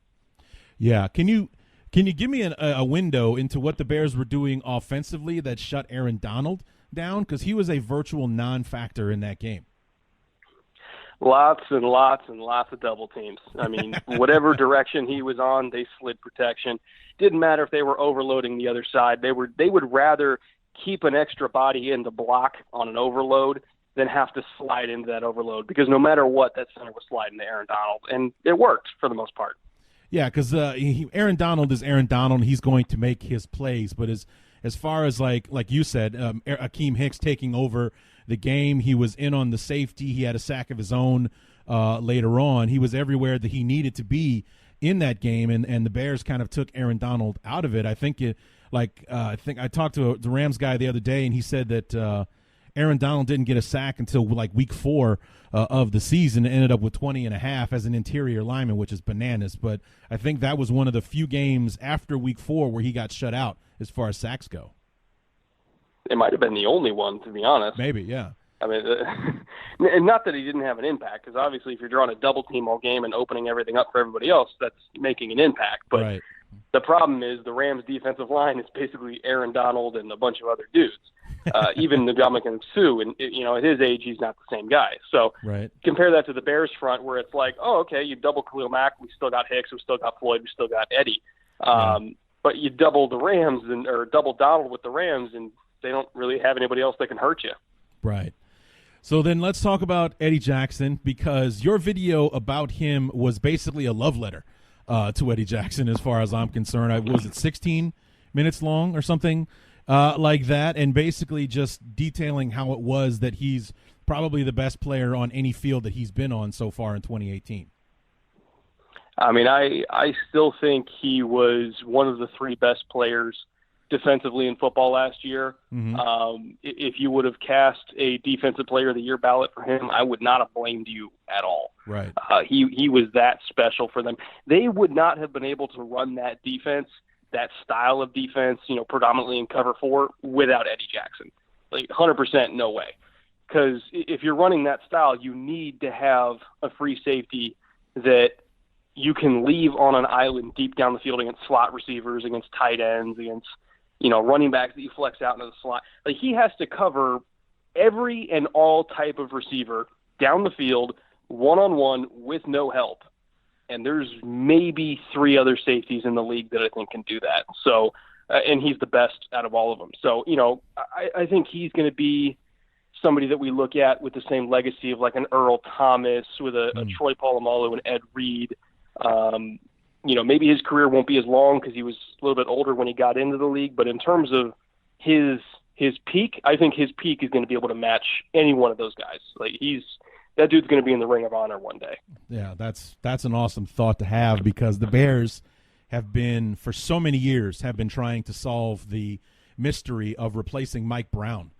Yeah. Can you give me a window into what the Bears were doing offensively that shut Aaron Donald down? Because he was a virtual non-factor in that game. Lots and lots and lots of double teams. I mean, whatever direction he was on, they slid protection. Didn't matter if they were overloading the other side. They would rather keep an extra body in the block on an overload than have to slide into that overload, because no matter what, that center was sliding to Aaron Donald, and it worked for the most part. Yeah, because Aaron Donald is Aaron Donald. He's going to make his plays, but as far as like you said, Akeem Hicks taking over the game, he was in on the safety. He had a sack of his own later on. He was everywhere that he needed to be in that game, and the Bears kind of took Aaron Donald out of it. I think I talked to the Rams guy the other day, and he said that Aaron Donald didn't get a sack until like week 4 of the season, and ended up with 20 and a half as an interior lineman, which is bananas. But I think that was one of the few games after week 4 where he got shut out as far as sacks go. It might have been the only one, to be honest. Maybe, yeah. I mean, and not that he didn't have an impact, because obviously if you're drawing a double team all game and opening everything up for everybody else, that's making an impact. But right. The problem is the Rams' defensive line is basically Aaron Donald and a bunch of other dudes. Even Ndamukong Suh, and at his age, he's not the same guy. So right. Compare that to the Bears front, where it's like, oh, okay, you double Khalil Mack, we still got Hicks, we still got Floyd, we still got Eddie. But you double the Rams or double Donald with the Rams, and they don't really have anybody else that can hurt you. Right. So then let's talk about Eddie Jackson, because your video about him was basically a love letter to Eddie Jackson, as far as I'm concerned. Was it 16 minutes long or something like that? And basically just detailing how it was that he's probably the best player on any field that he's been on so far in 2018. I mean, I still think he was one of the 3 best players defensively in football last year. Mm-hmm. If you would have cast a defensive player of the year ballot for him, I would not have blamed you at all. Right. He was that special for them. They would not have been able to run that defense, that style of defense, predominantly in cover 4, without Eddie Jackson. Like 100% no way. Because if you're running that style, you need to have a free safety that you can leave on an island deep down the field against slot receivers, against tight ends, against running backs that you flex out into the slot. Like, he has to cover every and all type of receiver down the field, one-on-one, with no help. And there's maybe 3 other safeties in the league that I think can do that. So, and he's the best out of all of them. So, I think he's going to be somebody that we look at with the same legacy of like an Earl Thomas, with a Troy Polamalu and Ed Reed. Maybe his career won't be as long because he was a little bit older when he got into the league. But in terms of his peak, I think his peak is going to be able to match any one of those guys. Like, that dude's going to be in the Ring of Honor one day. Yeah, that's an awesome thought to have, because the Bears have been, for so many years, have been trying to solve the mystery of replacing Mike Brown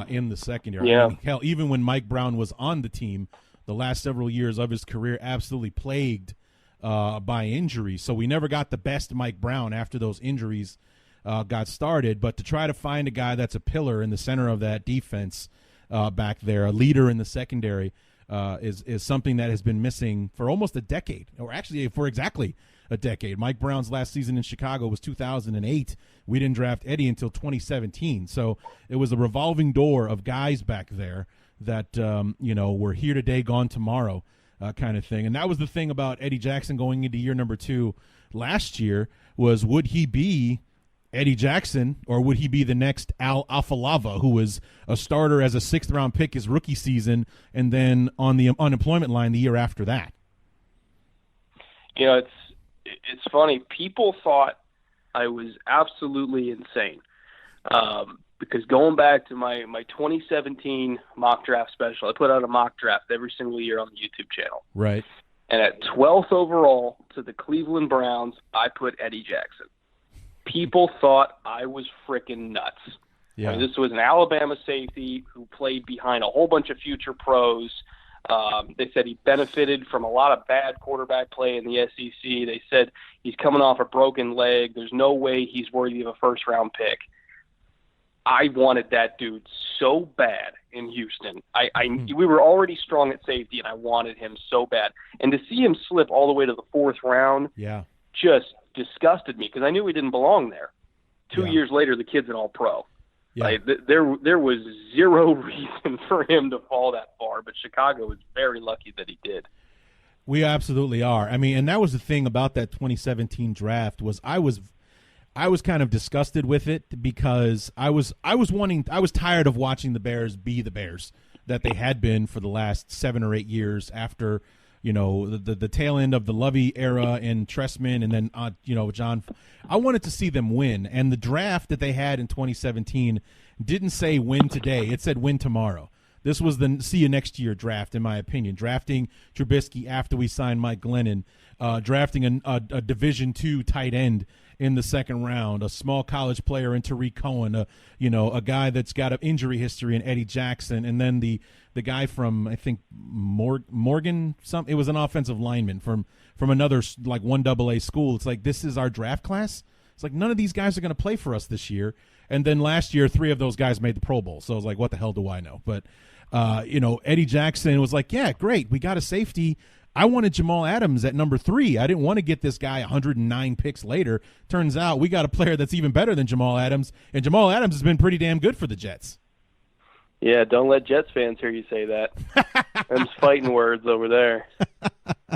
in the secondary. Yeah. I mean, hell, even when Mike Brown was on the team, the last several years of his career absolutely plagued by injuries. So we never got the best Mike Brown after those injuries got started. But to try to find a guy that's a pillar in the center of that defense back there, a leader in the secondary, is something that has been missing for almost a decade, or actually for exactly a decade. Mike Brown's last season in Chicago was 2008. We didn't draft Eddie until 2017. So it was a revolving door of guys back there that, were here today, gone tomorrow kind of thing. And that was the thing about Eddie Jackson going into year number 2 last year, was would he be Eddie Jackson, or would he be the next Al Afalava, who was a starter as a 6th-round pick his rookie season, and then on the unemployment line the year after that? It's funny. People thought I was absolutely insane because going back to my 2017 mock draft special, I put out a mock draft every single year on the YouTube channel. Right. And at 12th overall to the Cleveland Browns, I put Eddie Jackson. People thought I was freaking nuts. Yeah. I mean, this was an Alabama safety who played behind a whole bunch of future pros. They said he benefited from a lot of bad quarterback play in the SEC. They said he's coming off a broken leg. There's no way he's worthy of a first-round pick. I wanted that dude so bad in Houston. We were already strong at safety, and I wanted him so bad. And to see him slip all the way to the 4th round just disgusted me because I knew he didn't belong there. 2 years later, the kid's an all-pro. Yeah. Like, there was zero reason for him to fall that far, but Chicago was very lucky that he did. We absolutely are. I mean, and that was the thing about that 2017 draft was I was kind of disgusted with it because I was tired of watching the Bears be the Bears that they had been for the last 7 or 8 years after, the tail end of the Lovey era and Tressman and then John. I wanted to see them win, and the draft that they had in 2017 didn't say win today. It said win tomorrow. This was the see you next year draft, in my opinion. Drafting Trubisky after we signed Mike Glennon, drafting a Division II tight end in the 2nd round, a small college player in Tariq Cohen, a guy that's got an injury history in Eddie Jackson, and then the guy from I think Morgan. It was an offensive lineman from another like 1AA school. It's like this is our draft class. It's like none of these guys are going to play for us this year. And then last year, 3 of those guys made the Pro Bowl. So I was like, what the hell do I know? But Eddie Jackson was like, yeah, great, we got a safety. I wanted Jamal Adams at number 3. I didn't want to get this guy 109 picks later. Turns out we got a player that's even better than Jamal Adams, and Jamal Adams has been pretty damn good for the Jets. Yeah, don't let Jets fans hear you say that. Them's fighting words over there.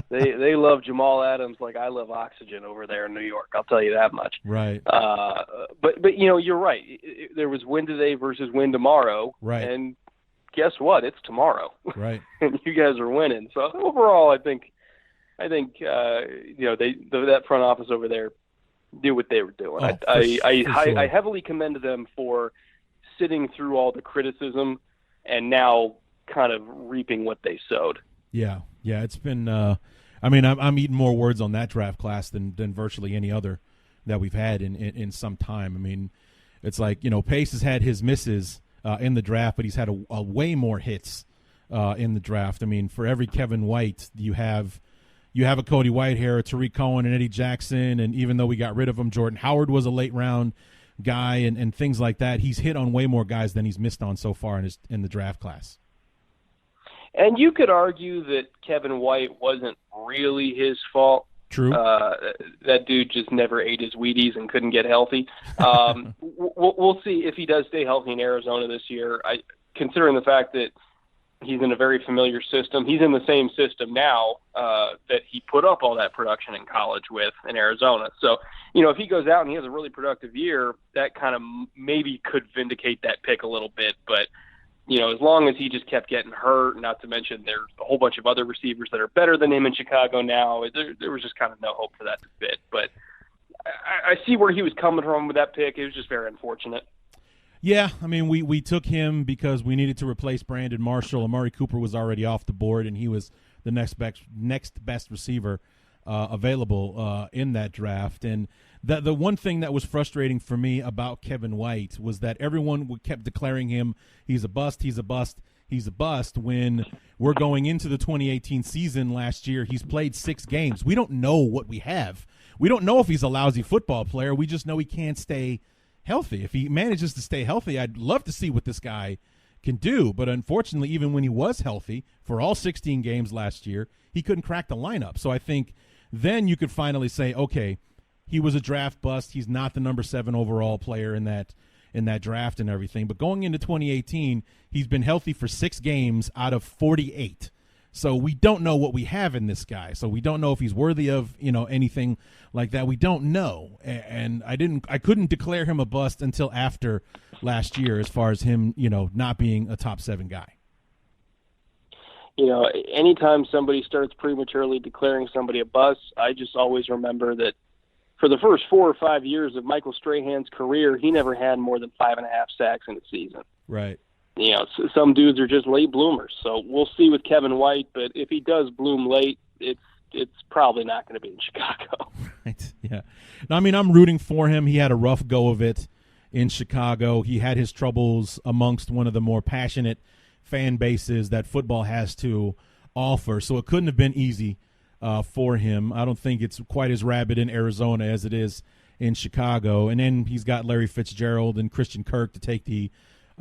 They love Jamal Adams like I love oxygen over there in New York. I'll tell you that much. Right. But you're right. There was win today versus win tomorrow. Right. And guess what? It's tomorrow. Right. And you guys are winning. So overall, I think that front office over there knew what they were doing. I heavily commend them for sitting through all the criticism and now kind of reaping what they sowed. Yeah, it's been I'm eating more words on that draft class than virtually any other that we've had in some time. I mean, it's like, Pace has had his misses in the draft, but he's had a way more hits in the draft. I mean, for every Kevin White, you have a Cody Whitehair, a Tariq Cohen, and Eddie Jackson, and even though we got rid of him, Jordan Howard was a late round guy and things like that. He's hit on way more guys than he's missed on so far in the draft class. And you could argue that Kevin White wasn't really his fault. True. That dude just never ate his Wheaties and couldn't get healthy. We'll see if he does stay healthy in Arizona this year. Considering the fact that he's in a very familiar system. He's in the same system now that he put up all that production in college with in Arizona. So, if he goes out and he has a really productive year, that kind of maybe could vindicate that pick a little bit. But, as long as he just kept getting hurt, not to mention there's a whole bunch of other receivers that are better than him in Chicago now, there was just kind of no hope for that to fit. But I see where he was coming from with that pick. It was just very unfortunate. Yeah, I mean, we took him because we needed to replace Brandon Marshall. Amari Cooper was already off the board, and he was the next best receiver available in that draft. And the one thing that was frustrating for me about Kevin White was that everyone kept declaring him he's a bust, he's a bust, he's a bust. When we're going into the 2018 season last year, he's played 6 games. We don't know what we have. We don't know if he's a lousy football player. We just know he can't stay healthy. If he manages to stay healthy, I'd love to see what this guy can do. But unfortunately, even when he was healthy for all 16 games last year, he couldn't crack the lineup. So I think then you could finally say, okay, he was a draft bust. He's not the number 7 overall player in that draft and everything. But going into 2018, he's been healthy for 6 games out of 48. So we don't know what we have in this guy. So we don't know if he's worthy of, anything like that. We don't know. And I couldn't declare him a bust until after last year as far as him, not being a top 7 guy. Anytime somebody starts prematurely declaring somebody a bust, I just always remember that for the first 4 or 5 years of Michael Strahan's career, he never had more than 5.5 sacks in a season. Right. Some dudes are just late bloomers. So we'll see with Kevin White, but if he does bloom late, it's probably not going to be in Chicago. Right. Yeah. No, I mean, I'm rooting for him. He had a rough go of it in Chicago. He had his troubles amongst one of the more passionate fan bases that football has to offer. So it couldn't have been easy for him. I don't think it's quite as rabid in Arizona as it is in Chicago. And then he's got Larry Fitzgerald and Christian Kirk to take the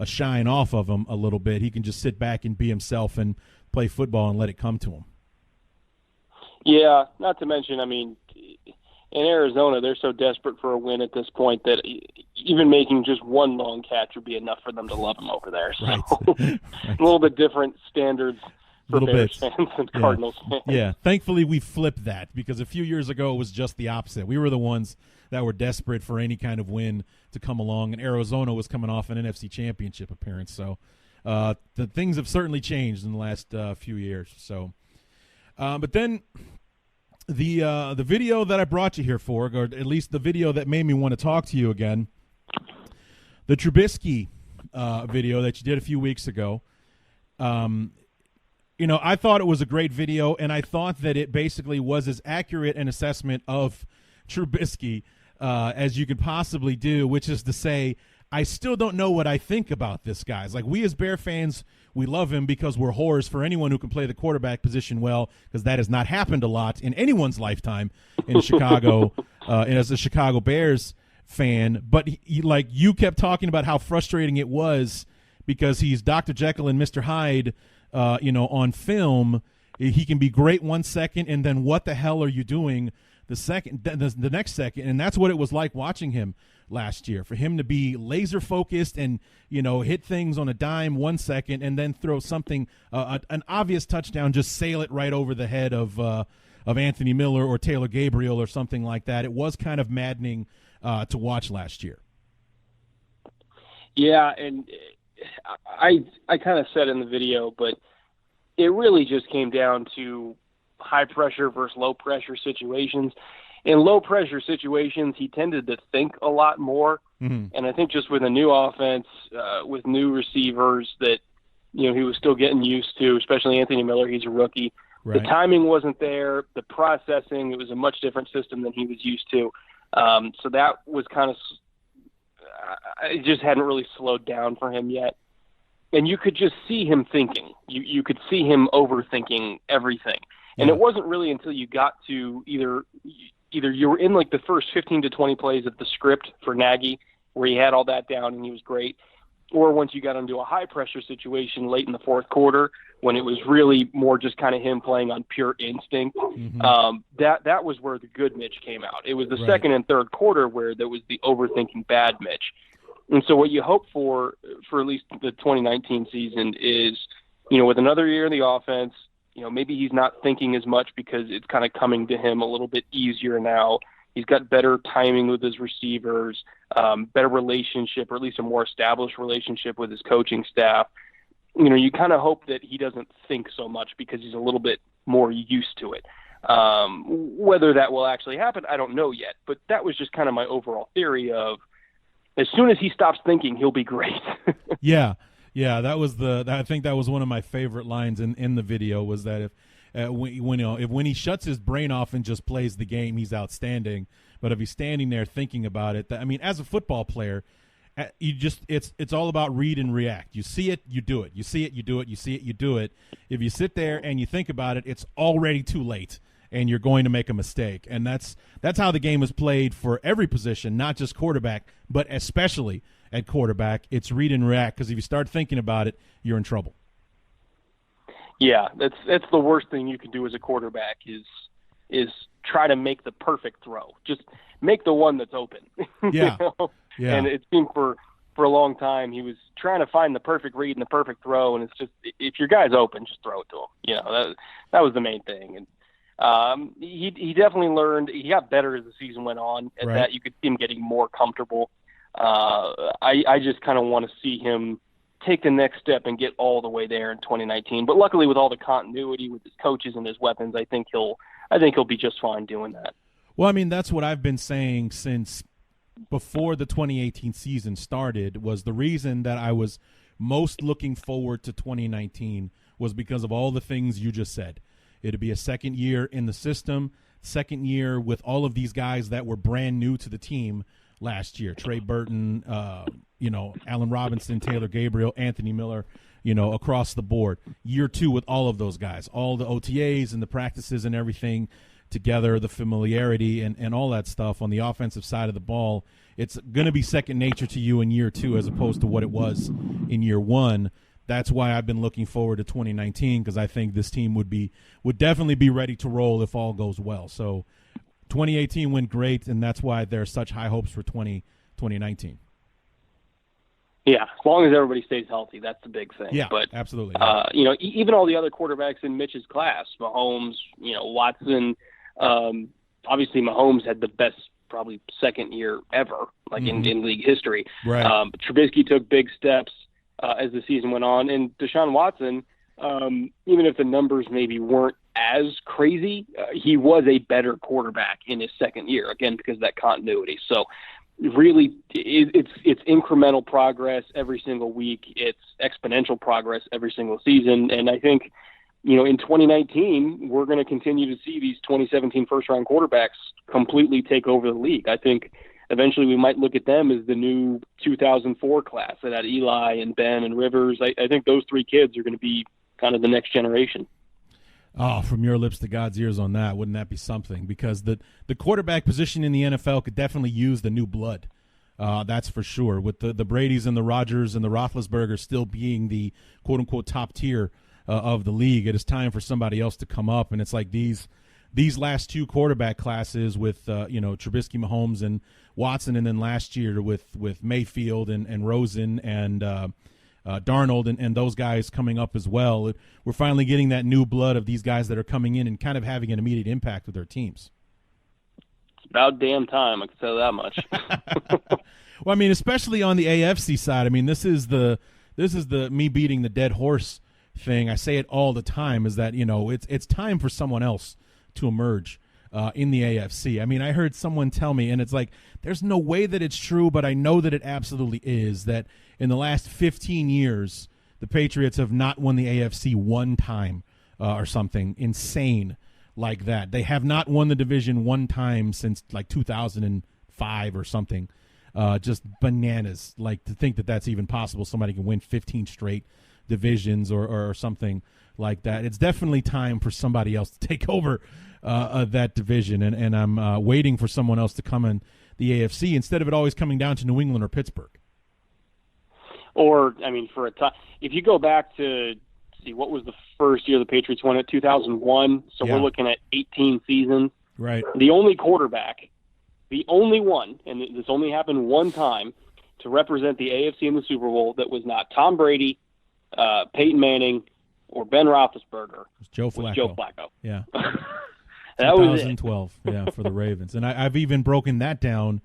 shine off of him a little bit. He can just sit back and be himself and play football and let it come to him. Yeah, not to mention, I mean, in Arizona, they're so desperate for a win at this point that even making just one long catch would be enough for them to love him over there. So Right. a little bit different standards for Bears fans and Cardinals fans. Yeah, thankfully we flipped that, because a few years ago it was just the opposite. We were the ones that were desperate for any kind of win to come along, and Arizona was coming off an NFC Championship appearance. So the things have certainly changed in the last few years. So, but then the video that I brought you here for, or at least the video that made me want to talk to you again, the Trubisky video that you did a few weeks ago. I thought it was a great video, and I thought that it basically was as accurate an assessment of Trubisky as you could possibly do, which is to say, I still don't know what I think about this guy. It's like, we as Bear fans, we love him because we're whores for anyone who can play the quarterback position well, because that has not happened a lot in anyone's lifetime in Chicago, and as a Chicago Bears fan. But you kept talking about how frustrating it was because he's Dr. Jekyll and Mr. Hyde. On film, he can be great 1 second, and then what the hell are you doing the next second? And that's what it was like watching him last year. For him to be laser focused and hit things on a dime 1 second, and then throw something an obvious touchdown, just sail it right over the head of Anthony Miller or Taylor Gabriel or something like that. It was kind of maddening to watch last year. Yeah, and I kind of said in the video, but it really just came down to high pressure versus low pressure situations. In low pressure situations, he tended to think a lot more. Mm-hmm. And I think just with a new offense, with new receivers that, he was still getting used to, especially Anthony Miller, he's a rookie. Right. The timing wasn't there. The processing, it was a much different system than he was used to. So that was kind of, it just hadn't really slowed down for him yet. And you could just see him thinking. You could see him overthinking everything. And it wasn't really until you got to either you were in like the first 15 to 20 plays of the script for Nagy, where he had all that down and he was great, or once you got into a high pressure situation late in the fourth quarter when it was really more just kind of him playing on pure instinct. Mm-hmm. That was where the good Mitch came out. It was the second and third quarter where there was the overthinking bad Mitch. And so what you hope for at least the 2019 season is, with another year in the offense, maybe he's not thinking as much because it's kind of coming to him a little bit easier now. He's got better timing with his receivers, better relationship, or at least a more established relationship with his coaching staff. You kind of hope that he doesn't think so much because he's a little bit more used to it. Whether that will actually happen, I don't know yet. But that was just kind of my overall theory of, as soon as he stops thinking, he'll be great. Yeah, that was I think that was one of my favorite lines in the video, was that when he shuts his brain off and just plays the game, he's outstanding. But if he's standing there thinking about it, as a football player, it's all about read and react. You see it, you do it. You see it, you do it. You see it, you do it. If you sit there and you think about it, it's already too late, and you're going to make a mistake. And that's how the game is played for every position, not just quarterback, but especially at quarterback. It's read and react, because if you start thinking about it, you're in trouble. Yeah, that's the worst thing you can do as a quarterback is try to make the perfect throw. Just make the one that's open. Yeah. Yeah. And it seemed for a long time he was trying to find the perfect read and the perfect throw, and it's just, if your guy's open, just throw it to him. That was the main thing. And he definitely learned. He got better as the season went on at that. You could see him getting more comfortable. I just kind of want to see him take the next step and get all the way there in 2019. But luckily, with all the continuity with his coaches and his weapons, I think he'll be just fine doing that. Well, I mean, that's what I've been saying since before the 2018 season started. Was the reason that I was most looking forward to 2019 was because of all the things you just said. It'd be a second year in the system, second year with all of these guys that were brand new to the team last year. Trey Burton, Allen Robinson, Taylor Gabriel, Anthony Miller, across the board. Year two with all of those guys, all the OTAs and the practices and everything together, the familiarity and all that stuff on the offensive side of the ball, it's going to be second nature to you in year 2 as opposed to what it was in year 1. That's why I've been looking forward to 2019, because I think this team would definitely be ready to roll if all goes well. So 2018 went great, and that's why there are such high hopes for 2019. Yeah, as long as everybody stays healthy, that's the big thing. Yeah, but, absolutely. Even all the other quarterbacks in Mitch's class, Mahomes, Watson, obviously Mahomes had the best probably second year ever, like in league history. Right. Trubisky took big steps as the season went on, and Deshaun Watson, even if the numbers maybe weren't as crazy, he was a better quarterback in his second year, again, because of that continuity. So really, it's incremental progress every single week. It's exponential progress every single season. And I think, in 2019, we're going to continue to see these 2017 first-round quarterbacks completely take over the league. I think eventually we might look at them as the new 2004 class that had Eli and Ben and Rivers. I think those 3 kids are going to be kind of the next generation. Oh, from your lips to God's ears on that. Wouldn't that be something? Because the quarterback position in the NFL could definitely use the new blood. That's for sure. With the Bradys and the Rodgers and the Roethlisbergers still being the quote-unquote top tier of the league, it is time for somebody else to come up. And it's like these last 2 quarterback classes with, Trubisky, Mahomes, and Watson, and then last year with Mayfield and Rosen and Darnold and those guys coming up as well. We're finally getting that new blood of these guys that are coming in and kind of having an immediate impact with their teams. It's about damn time, I can tell that much. Well, I mean, especially on the AFC side. I mean, this is the me beating the dead horse thing. I say it all the time, is that it's time for someone else to emerge in the AFC. I mean, I heard someone tell me, and it's like, there's no way that it's true, but I know that it absolutely is, that in the last 15 years, the Patriots have not won the AFC one time or something insane like that. They have not won the division one time since like 2005 or something. Just bananas, like to think that that's even possible. Somebody can win 15 straight divisions or something like that. It's definitely time for somebody else to take over that division, and I'm waiting for someone else to come in the AFC instead of it always coming down to New England or Pittsburgh. Or, I mean, for a time, if you go back to see what was the first year the Patriots won it, 2001. So we're looking at 18 seasons. Right. The only quarterback, the only one, and this only happened one time, to represent the AFC in the Super Bowl that was not Tom Brady, Peyton Manning, or Ben Roethlisberger. It was Joe Flacco. Yeah. That was 2012. Yeah, for the Ravens. And I've even broken that down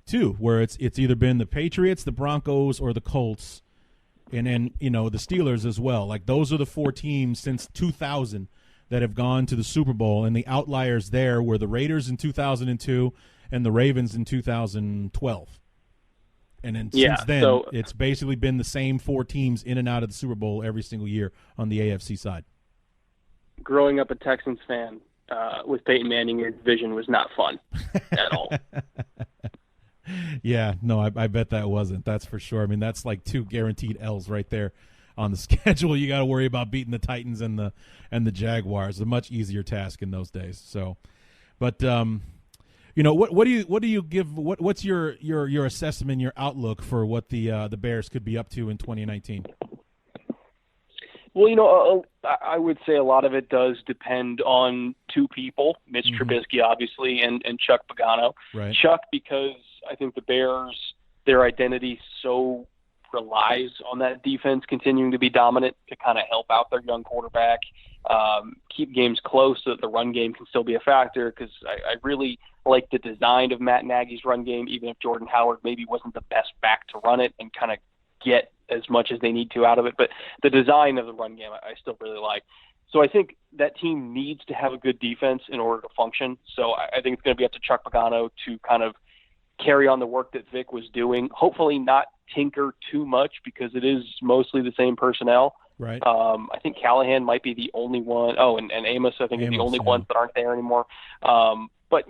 too, where it's either been the Patriots, the Broncos, or the Colts, and then the Steelers as well. Like, those are the 4 teams since 2000 that have gone to the Super Bowl, and the outliers there were the Raiders in 2002 and the Ravens in 2012. And then since then, it's basically been the same 4 teams in and out of the Super Bowl every single year on the AFC side. Growing up a Texans fan with Peyton Manning, your division was not fun at all. Yeah, no, I bet that wasn't. That's for sure. I mean, that's like 2 guaranteed L's right there on the schedule. You got to worry about beating the Titans and the Jaguars. A much easier task in those days. So, but what do you give? What's your assessment, your outlook for what the Bears could be up to in 2019? Well, I would say a lot of it does depend on 2 people, Mitch Trubisky, obviously, and Chuck Pagano. Right. Chuck, because I think the Bears, their identity so relies on that defense continuing to be dominant to kind of help out their young quarterback, keep games close so that the run game can still be a factor, because I really like the design of Matt Nagy's run game, even if Jordan Howard maybe wasn't the best back to run it and kind of get as much as they need to out of it. But the design of the run game I still really like. So I think that team needs to have a good defense in order to function. So I think it's going to be up to Chuck Pagano to kind of carry on the work that Vic was doing, hopefully not tinker too much, because it is mostly the same personnel. Right. I think Callahan might be the only one. Oh, and Amos, I think, is the only ones that aren't there anymore. But,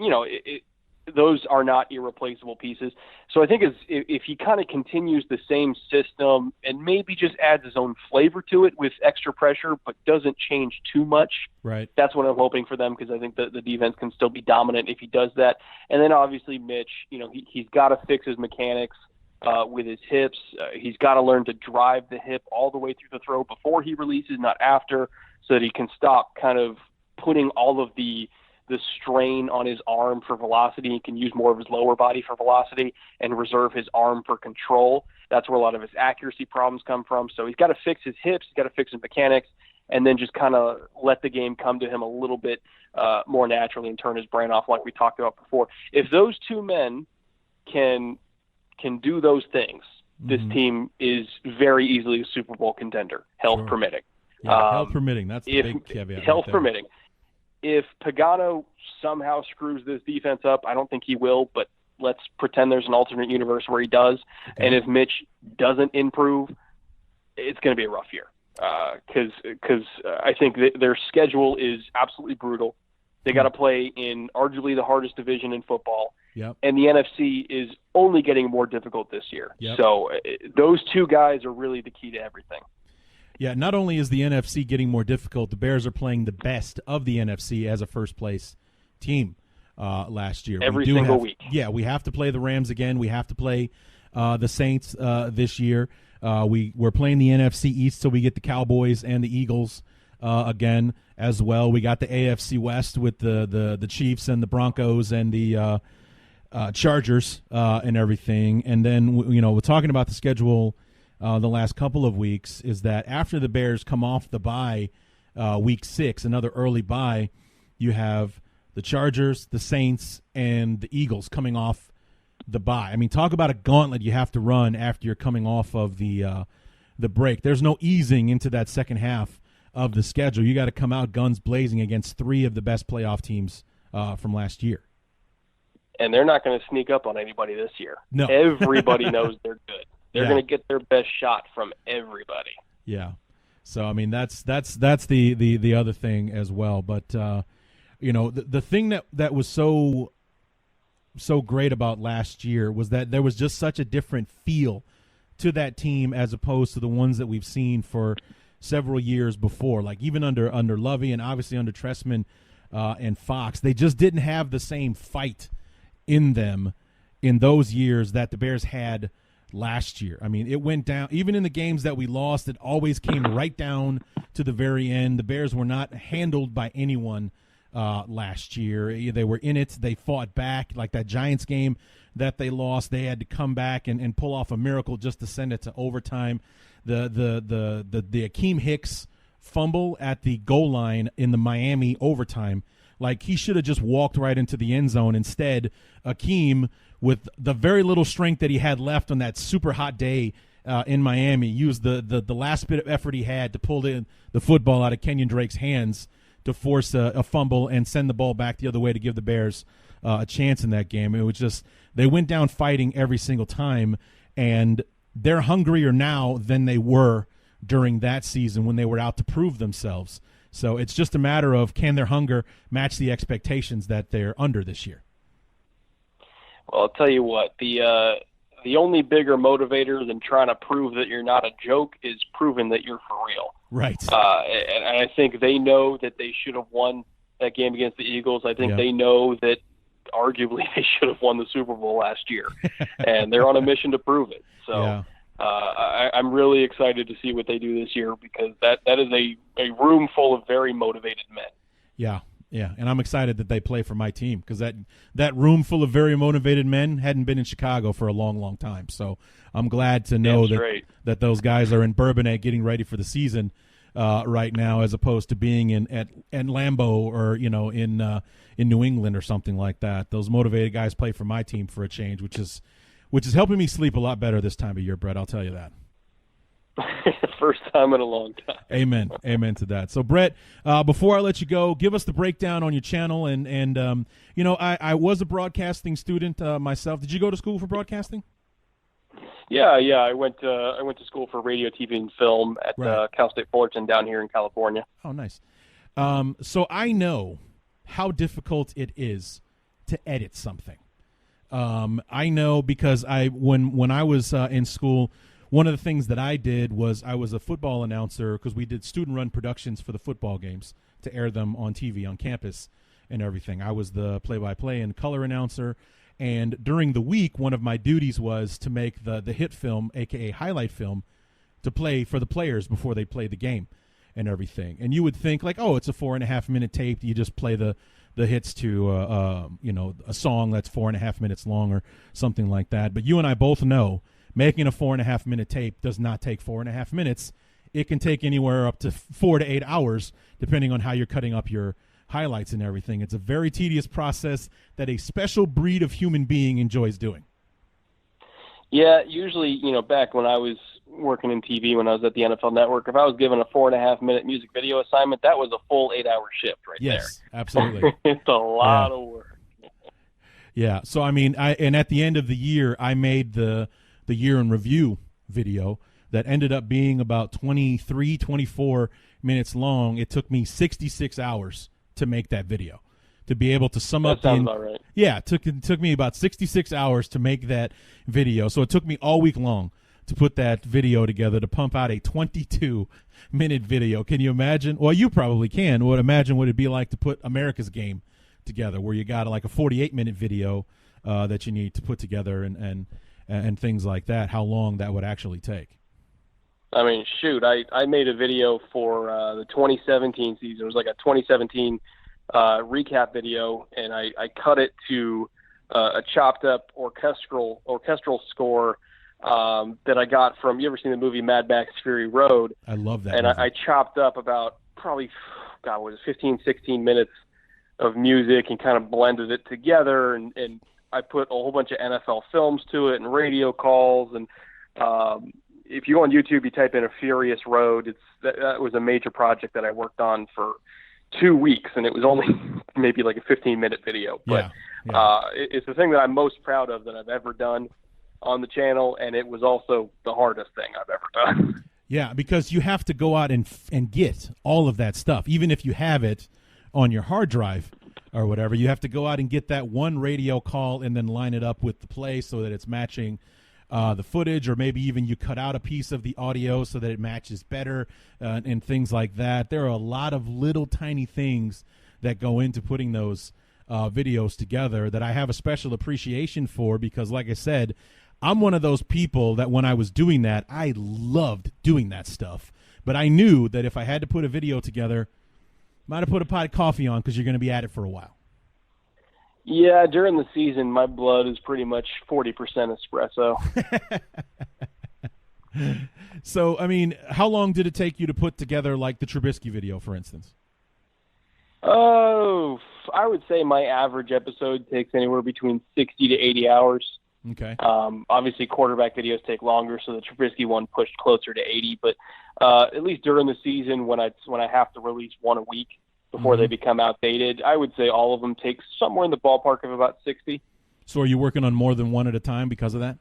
those are not irreplaceable pieces. So I think if he kind of continues the same system and maybe just adds his own flavor to it with extra pressure, but doesn't change too much, right? That's what I'm hoping for them, because I think the defense can still be dominant if he does that. And then obviously Mitch, he's got to fix his mechanics with his hips. He's got to learn to drive the hip all the way through the throw before he releases, not after, so that he can stop kind of putting all of the strain on his arm for velocity. He can use more of his lower body for velocity and reserve his arm for control. That's where a lot of his accuracy problems come from. So he's got to fix his hips, he's got to fix his mechanics, and then just kind of let the game come to him a little bit more naturally and turn his brain off like we talked about before. If those two men can do those things, this team is very easily a Super Bowl contender, health permitting. Yeah, health permitting. That's the big caveat. Health permitting. If Pagano somehow screws this defense up, I don't think he will, but let's pretend there's an alternate universe where he does. Okay. And if Mitch doesn't improve, it's going to be a rough year, because I think their schedule is absolutely brutal. They got to play in arguably the hardest division in football. Yep. And the NFC is only getting more difficult this year. Yep. So those two guys are really the key to everything. Yeah, not only is the NFC getting more difficult, the Bears are playing the best of the NFC as a first-place team last year. Every single week. Yeah, we have to play the Rams again. We have to play the Saints this year. We're playing the NFC East, so we get the Cowboys and the Eagles again as well. We got the AFC West with the Chiefs and the Broncos and the Chargers and everything. And then, we're talking about the schedule the last couple of weeks, is that after the Bears come off the bye, week 6, another early bye, you have the Chargers, the Saints, and the Eagles coming off the bye. I mean, talk about a gauntlet you have to run after you're coming off of the break. There's no easing into that second half of the schedule. You got to come out guns blazing against 3 of the best playoff teams from last year. And they're not going to sneak up on anybody this year. No. Everybody knows they're good. They're going to get their best shot from everybody. Yeah. So I mean that's the other thing as well. But the thing that was so great about last year was that there was just such a different feel to that team as opposed to the ones that we've seen for several years before. Like even under Lovey and obviously under Trestman and Fox, they just didn't have the same fight in them in those years that the Bears had last year. I mean, it went down. Even in the games that we lost, it always came right down to the very end. The Bears were not handled by anyone last year. They were in it. They fought back. Like that Giants game that they lost, they had to come back and pull off a miracle just to send it to overtime. The Akeem Hicks fumble at the goal line in the Miami overtime, like he should have just walked right into the end zone. Instead, Akeem, with the very little strength that he had left on that super hot day in Miami, used the last bit of effort he had to pull the football out of Kenyon Drake's hands to force a fumble and send the ball back the other way to give the Bears a chance in that game. It was just, they went down fighting every single time, and they're hungrier now than they were during that season when they were out to prove themselves. So it's just a matter of, can their hunger match the expectations that they're under this year? Well, I'll tell you what, the only bigger motivator than trying to prove that you're not a joke is proving that you're for real. Right. And I think they know that they should have won that game against the Eagles. I think they know that arguably they should have won the Super Bowl last year, and they're on a mission to prove it. So I'm really excited to see what they do this year, because that is a room full of very motivated men. Yeah. Yeah, and I'm excited that they play for my team, because that room full of very motivated men hadn't been in Chicago for a long, long time. So I'm glad to know that those guys are in Bourbonnais getting ready for the season right now, as opposed to being in Lambeau or in New England or something like that. Those motivated guys play for my team for a change, which is helping me sleep a lot better this time of year, Brett. I'll tell you that. First time in a long time. Amen to that. So, Brett, before I let you go, give us the breakdown on your channel. And I was a broadcasting student myself. Did you go to school for broadcasting? Yeah. I went to school for radio, TV, and film at Cal State Fullerton down here in California. Oh, nice. So I know how difficult it is to edit something. I know because when I was in school, one of the things that I did was I was a football announcer because we did student-run productions for the football games to air them on TV on campus and everything. I was the play-by-play and color announcer, and during the week, one of my duties was to make the hit film, a.k.a. highlight film, to play for the players before they play the game and everything. And you would think, like, oh, it's a 4.5-minute tape. You just play the hits to, a song that's 4.5 minutes long or something like that. But you and I both know making a 4.5-minute tape does not take 4.5 minutes. It can take anywhere up to 4 to 8 hours, depending on how you're cutting up your highlights and everything. It's a very tedious process that a special breed of human being enjoys doing. Yeah, usually, back when I was working in TV, when I was at the NFL Network, if I was given a 4.5-minute music video assignment, that was a full 8-hour shift right there. Yes, absolutely. It's a lot of work. Yeah, so and at the end of the year, I made the year in review video that ended up being about 23, 24 minutes long. It took me 66 hours to make that video, to be able to sum up. That sounds about right. Yeah, it took me about 66 hours to make that video. So it took me all week long to put that video together, to pump out a 22-minute video. Can you imagine? Well, you probably can. Imagine what it'd be like to put America's Game together, where you got like a 48-minute video that you need to put together and things like that, how long that would actually take. I mean, shoot, I made a video for the 2017 season. It was like a 2017 recap video, and I cut it to a chopped up orchestral score that I got from, you ever seen the movie Mad Max Fury Road? I love that. And I chopped up about probably, 15, 16 minutes of music and kind of blended it together, and I put a whole bunch of NFL films to it and radio calls. And if you go on YouTube, you type in A Furious Road. That was a major project that I worked on for 2 weeks, and it was only maybe like a 15-minute video. But it's the thing that I'm most proud of that I've ever done on the channel, and it was also the hardest thing I've ever done. Yeah, because you have to go out and get all of that stuff. Even if you have it on your hard drive or whatever, you have to go out and get that one radio call and then line it up with the play so that it's matching the footage, or maybe even you cut out a piece of the audio so that it matches better and things like that. There are a lot of little tiny things that go into putting those videos together that I have a special appreciation for, because like I said, I'm one of those people that when I was doing that, I loved doing that stuff. But I knew that if I had to put a video together, I might have put a pot of coffee on, because you're going to be at it for a while. Yeah, during the season, my blood is pretty much 40% espresso. So, I mean, how long did it take you to put together, like, the Trubisky video, for instance? Oh, I would say my average episode takes anywhere between 60 to 80 hours. Okay. Obviously, quarterback videos take longer, so the Trubisky one pushed closer to 80. But at least during the season, when I have to release one a week before they become outdated, I would say all of them take somewhere in the ballpark of about 60. So are you working on more than one at a time because of that?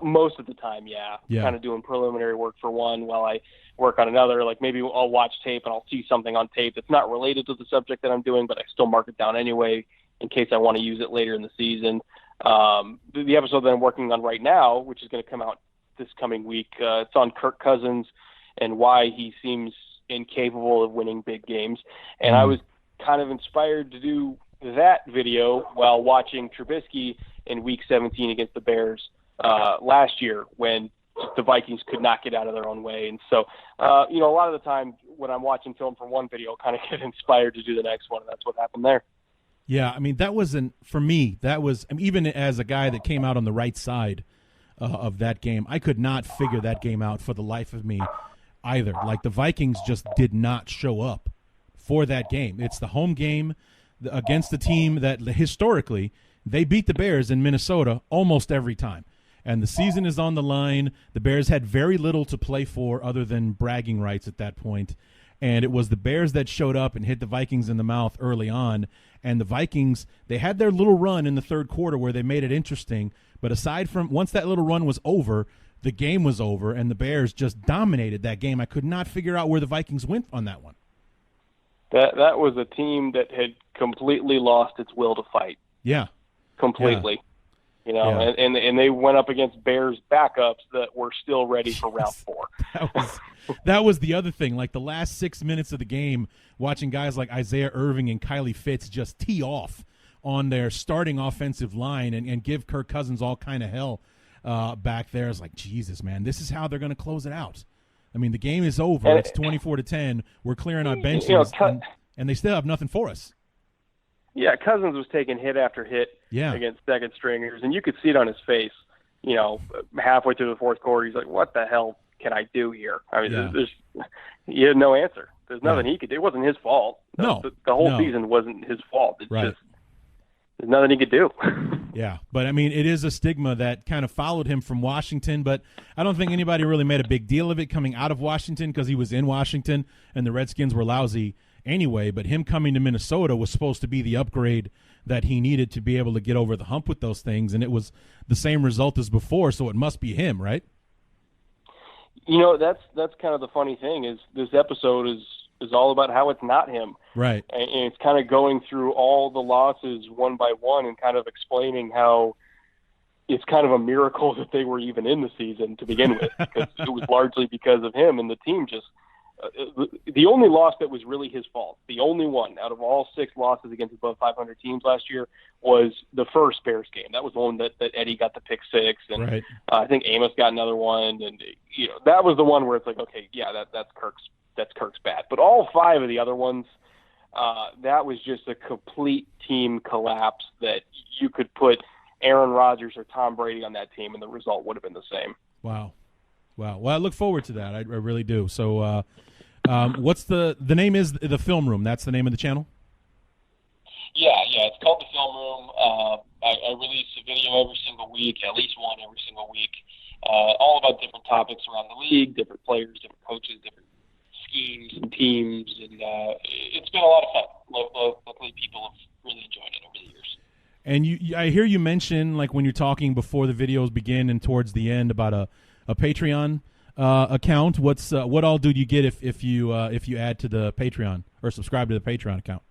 Most of the time, yeah. Kind of doing preliminary work for one while I work on another. Like maybe I'll watch tape and I'll see something on tape that's not related to the subject that I'm doing, but I still mark it down anyway in case I want to use it later in the season. The episode that I'm working on right now, which is going to come out this coming week, it's on Kirk Cousins and why he seems incapable of winning big games. And I was kind of inspired to do that video while watching Trubisky in Week 17 against the Bears last year, when the Vikings could not get out of their own way. And so, a lot of the time when I'm watching film for one video, I kind of get inspired to do the next one, and that's what happened there. Yeah, I mean, for me, even as a guy that came out on the right side of that game, I could not figure that game out for the life of me either. Like, the Vikings just did not show up for that game. It's the home game against the team that historically they beat the Bears in Minnesota almost every time. And the season is on the line. The Bears had very little to play for other than bragging rights at that point. And it was the Bears that showed up and hit the Vikings in the mouth early on. And the Vikings, they had their little run in the third quarter where they made it interesting. But aside from, once that little run was over, the game was over, and the Bears just dominated that game. I could not figure out where the Vikings went on that one. That was a team that had completely lost its will to fight. Yeah. completely. You know, and they went up against Bears backups that were still ready for round 4. That was the other thing. Like the last 6 minutes of the game, watching guys like Isaiah Irving and Kylie Fitz just tee off on their starting offensive line and give Kirk Cousins all kind of hell back there. It's like, Jesus, man, this is how they're going to close it out. I mean, the game is over. It's 24-10. We're clearing our benches, and they still have nothing for us. Yeah, Cousins was taking hit after hit against second stringers, and you could see it on his face. You know, halfway through the fourth quarter, he's like, "What the hell can I do here?" I mean, he had no answer. There's nothing he could do. It wasn't his fault. The whole season wasn't his fault. It's just there's nothing he could do. Yeah, but I mean, it is a stigma that kind of followed him from Washington, but I don't think anybody really made a big deal of it coming out of Washington because he was in Washington and the Redskins were lousy anyway, but him coming to Minnesota was supposed to be the upgrade that he needed to be able to get over the hump with those things, and it was the same result as before, so it must be him, right? You know, that's kind of the funny thing is this episode is all about how it's not him. Right. And it's kind of going through all the losses one by one and kind of explaining how it's kind of a miracle that they were even in the season to begin with, because it was largely because of him, and the team just the only loss that was really his fault, the only one out of all 6 losses against above 500 teams last year, was the first Bears game. That was the one that Eddie got the pick 6, and I think Amos got another one, and that was the one where it's like, okay, yeah, that's Kirk's bad. But all 5 of the other ones, that was just a complete team collapse that you could put Aaron Rodgers or Tom Brady on that team, and the result would have been the same. Wow. Well, I look forward to that. I really do. So, what's the name is the Film Room? That's the name of the channel? Yeah. It's called the Film Room. I release a video every single week, at least one every single week, all about different topics around the league, different players, different coaches, different schemes and teams, and it's been a lot of fun. Luckily, people have really enjoyed it over the years. And I hear you mention, like when you're talking before the videos begin and towards the end, about a Patreon account. What all do you get if you add to the Patreon or subscribe to the Patreon account?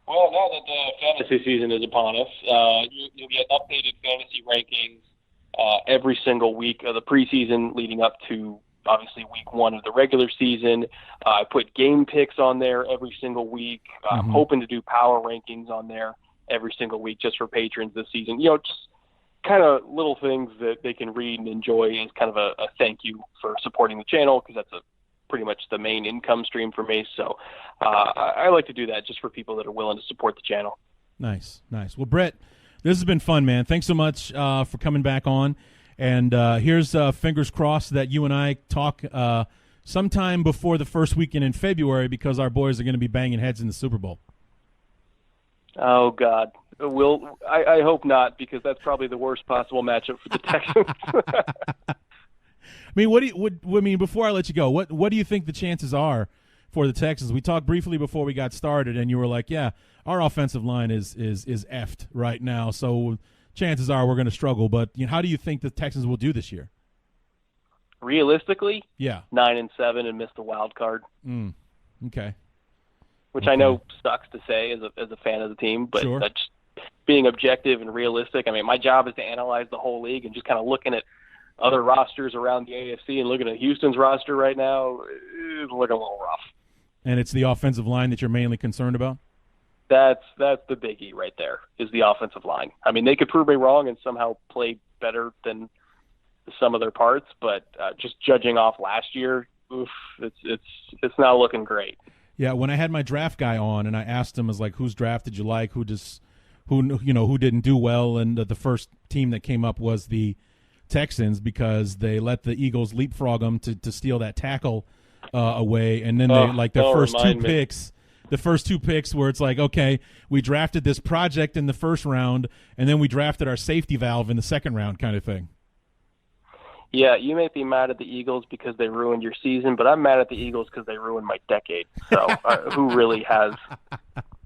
Well, now that the fantasy season is upon us, you'll get updated fantasy rankings every single week of the preseason leading up to, obviously, week 1 of the regular season. I put game picks on there every single week. I'm hoping to do power rankings on there every single week just for patrons this season. Just kind of little things that they can read and enjoy as kind of a thank you for supporting the channel, because that's pretty much the main income stream for me. So I like to do that just for people that are willing to support the channel. Nice. Well, Brett, this has been fun, man. Thanks so much for coming back on. And here's fingers crossed that you and I talk sometime before the first weekend in February, because our boys are going to be banging heads in the Super Bowl. Oh, God. I hope not, because that's probably the worst possible matchup for the Texans. I mean, before I let you go, what do you think the chances are for the Texans? We talked briefly before we got started, and you were like, yeah, our offensive line is effed right now, so chances are we're going to struggle. But how do you think the Texans will do this year? Realistically, 9-7 and miss the wild card. Okay. Which I know sucks to say as a fan of the team, but that's being objective and realistic. I mean, my job is to analyze the whole league, and just kind of looking at other rosters around the AFC and looking at Houston's roster right now is looking a little rough. And it's the offensive line that you're mainly concerned about? That's the biggie right there, is the offensive line. I mean, they could prove me wrong and somehow play better than some of their parts, but just judging off last year, it's not looking great. Yeah, when I had my draft guy on and I asked him, whose draft did you like? Who didn't do well? And the first team that came up was the Texans, because they let the Eagles leapfrog them to steal that tackle away, and then the first two picks where it's like, okay, we drafted this project in the first round, and then we drafted our safety valve in the second round, kind of thing. Yeah, you may be mad at the Eagles because they ruined your season, but I'm mad at the Eagles because they ruined my decade. So who really has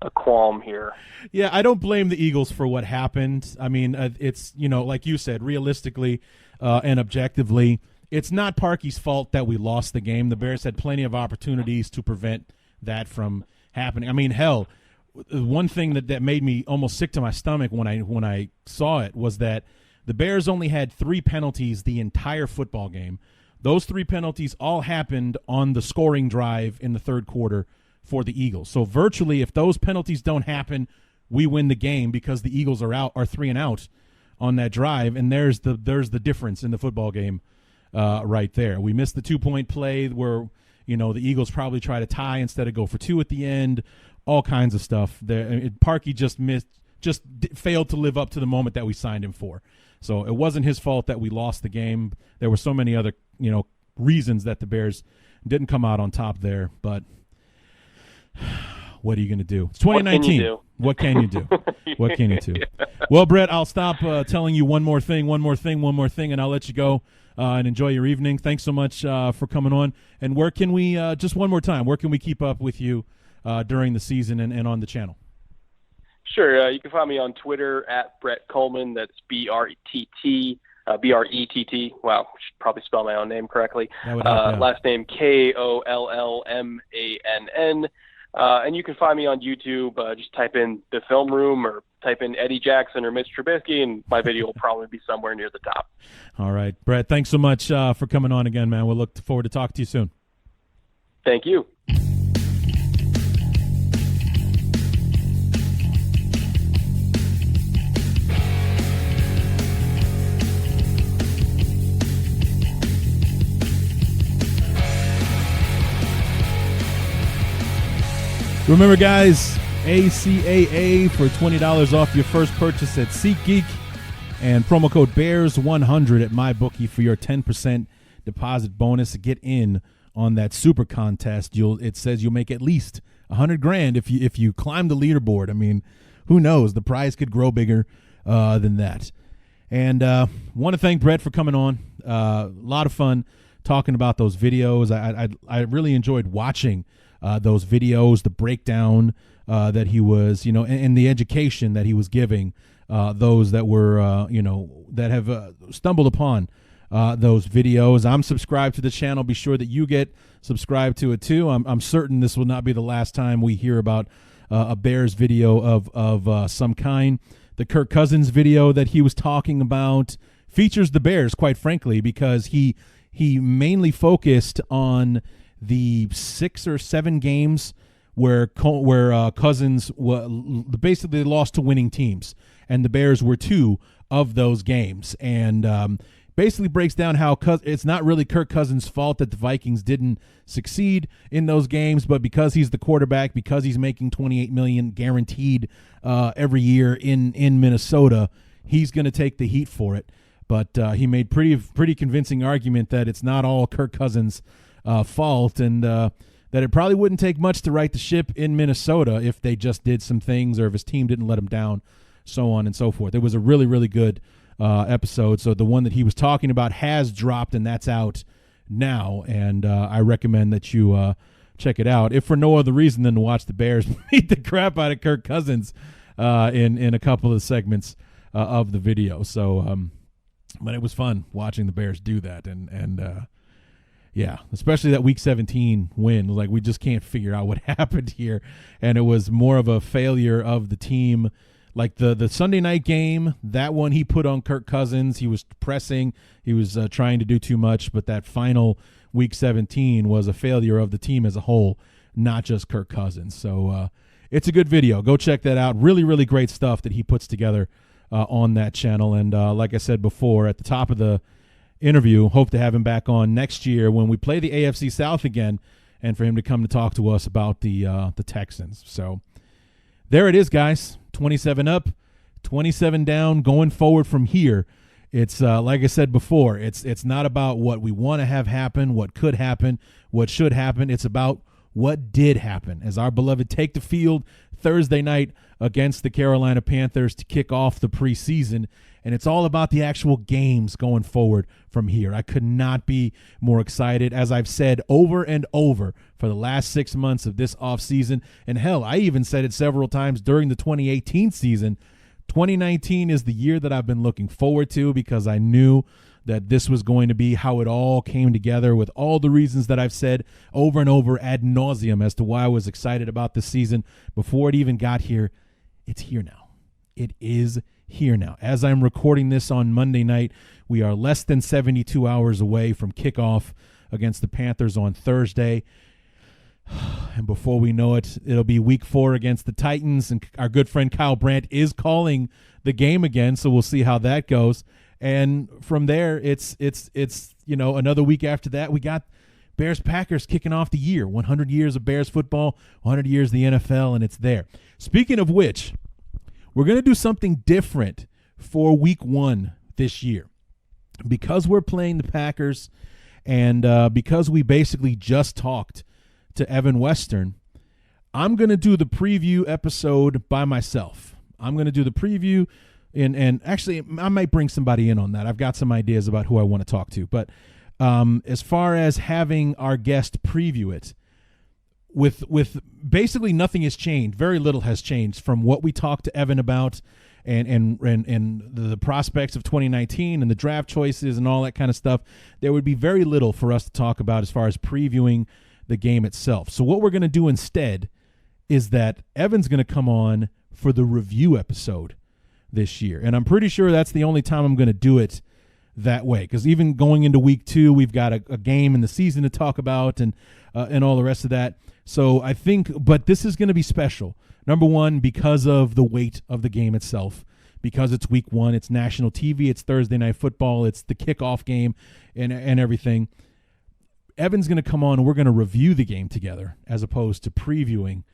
a qualm here? Yeah, I don't blame the Eagles for what happened. I mean, it's, like you said, realistically and objectively, it's not Parkey's fault that we lost the game. The Bears had plenty of opportunities to prevent that from happening. I mean, hell, one thing that made me almost sick to my stomach when I saw it was that the Bears only had 3 penalties the entire football game. Those 3 penalties all happened on the scoring drive in the third quarter for the Eagles. So virtually, if those penalties don't happen, we win the game because the Eagles are 3 and out on that drive, and there's the difference in the football game right there. We missed the 2-point play where the Eagles probably try to tie instead of go for 2 at the end. All kinds of stuff. Parkey just failed to live up to the moment that we signed him for. So it wasn't his fault that we lost the game. There were so many other reasons that the Bears didn't come out on top there. But what are you going to do? It's 2019. What can you do? What can you do? Well, Brett, I'll stop telling you one more thing, and I'll let you go and enjoy your evening. Thanks so much for coming on. And where can we, just one more time, where can we keep up with you during the season and on the channel? Sure. You can find me on Twitter at Brett Kollman. That's BRETT. BRETT. Wow, I should probably spell my own name correctly. Last name KOLLMANN. And you can find me on YouTube. Just type in The Film Room or type in Eddie Jackson or Mitch Trubisky, and my video will probably be somewhere near the top. All right, Brett, thanks so much for coming on again, man. We'll look forward to talking to you soon. Thank you. Remember, guys, ACAA for $20 off your first purchase at SeatGeek, and promo code BEARS100 at MyBookie for your 10% deposit bonus to get in on that super contest. It says you'll make at least $100,000 if you climb the leaderboard. I mean, who knows? The prize could grow bigger than that. And want to thank Brett for coming on. A lot of fun talking about those videos. I really enjoyed watching those videos, the breakdown that he was, and the education that he was giving those that were, that have stumbled upon those videos. I'm subscribed to the channel. Be sure that you get subscribed to it too. I'm certain this will not be the last time we hear about a Bears video of some kind. The Kirk Cousins video that he was talking about features the Bears, quite frankly, because he mainly focused on the 6 or 7 games where Cousins basically lost to winning teams, and the Bears were 2 of those games, and basically breaks down how it's not really Kirk Cousins' fault that the Vikings didn't succeed in those games, but because he's the quarterback, because he's making $28 million guaranteed every year in Minnesota, he's going to take the heat for it. But he made pretty convincing argument that it's not all Kirk Cousins' fault, and that it probably wouldn't take much to right the ship in Minnesota if they just did some things, or if his team didn't let him down, so on and so forth. It was a really, really good episode. So the one that he was talking about has dropped, and that's out now, and I recommend that you check it out, if for no other reason than to watch the Bears beat the crap out of Kirk Cousins in a couple of segments of the video. So but it was fun watching the Bears do that, and yeah, especially that Week 17 win. Like, we just can't figure out what happened here, and it was more of a failure of the team. Like the Sunday night game, that one he put on Kirk Cousins. He was pressing. He was trying to do too much, but that final Week 17 was a failure of the team as a whole, not just Kirk Cousins. So it's a good video. Go check that out. Really, really great stuff that he puts together on that channel. And like I said before, at the top of the interview, hope to have him back on next year when we play the AFC South again, and for him to come to talk to us about the Texans. So there it is, guys. 27 up, 27 down, going forward from here. It's like I said before, it's not about what we want to have happen, what could happen, what should happen. It's about what did happen, as our beloved take the field Thursday night against the Carolina Panthers to kick off the preseason. And it's all about the actual games going forward from here. I could not be more excited, as I've said over and over for the last 6 months of this offseason. And hell, I even said it several times during the 2018 season. 2019 is the year that I've been looking forward to, because I knew that this was going to be how it all came together with all the reasons that I've said over and over ad nauseum as to why I was excited about this season before it even got here. It's here now. It is here now. As I'm recording this on Monday night, we are less than 72 hours away from kickoff against the Panthers on Thursday. And before we know it, it'll be week 4 against the Titans, and our good friend Kyle Brandt is calling the game again, so we'll see how that goes. And from there, it's another week after that, we got Bears-Packers kicking off the year. 100 years of Bears football, 100 years of the NFL, and it's there. Speaking of which, we're going to do something different for week 1 this year. Because we're playing the Packers and because we basically just talked to Evan Western, I'm going to do the preview episode by myself. I'm going to do the preview, and actually I might bring somebody in on that. I've got some ideas about who I want to talk to. But as far as having our guest preview it, with basically nothing has changed. Very little has changed from what we talked to Evan about and the prospects of 2019 and the draft choices and all that kind of stuff. There would be very little for us to talk about as far as previewing the game itself. So what we're going to do instead is that Evan's going to come on for the review episode this year. And I'm pretty sure that's the only time I'm going to do it that way, because even going into week 2, we've got a game in the season to talk about and all the rest of that. So I think, but this is going to be special. Number one, because of the weight of the game itself, because it's week 1, it's national TV, it's Thursday Night Football, it's the kickoff game and everything. Evan's going to come on and we're going to review the game together as opposed to previewing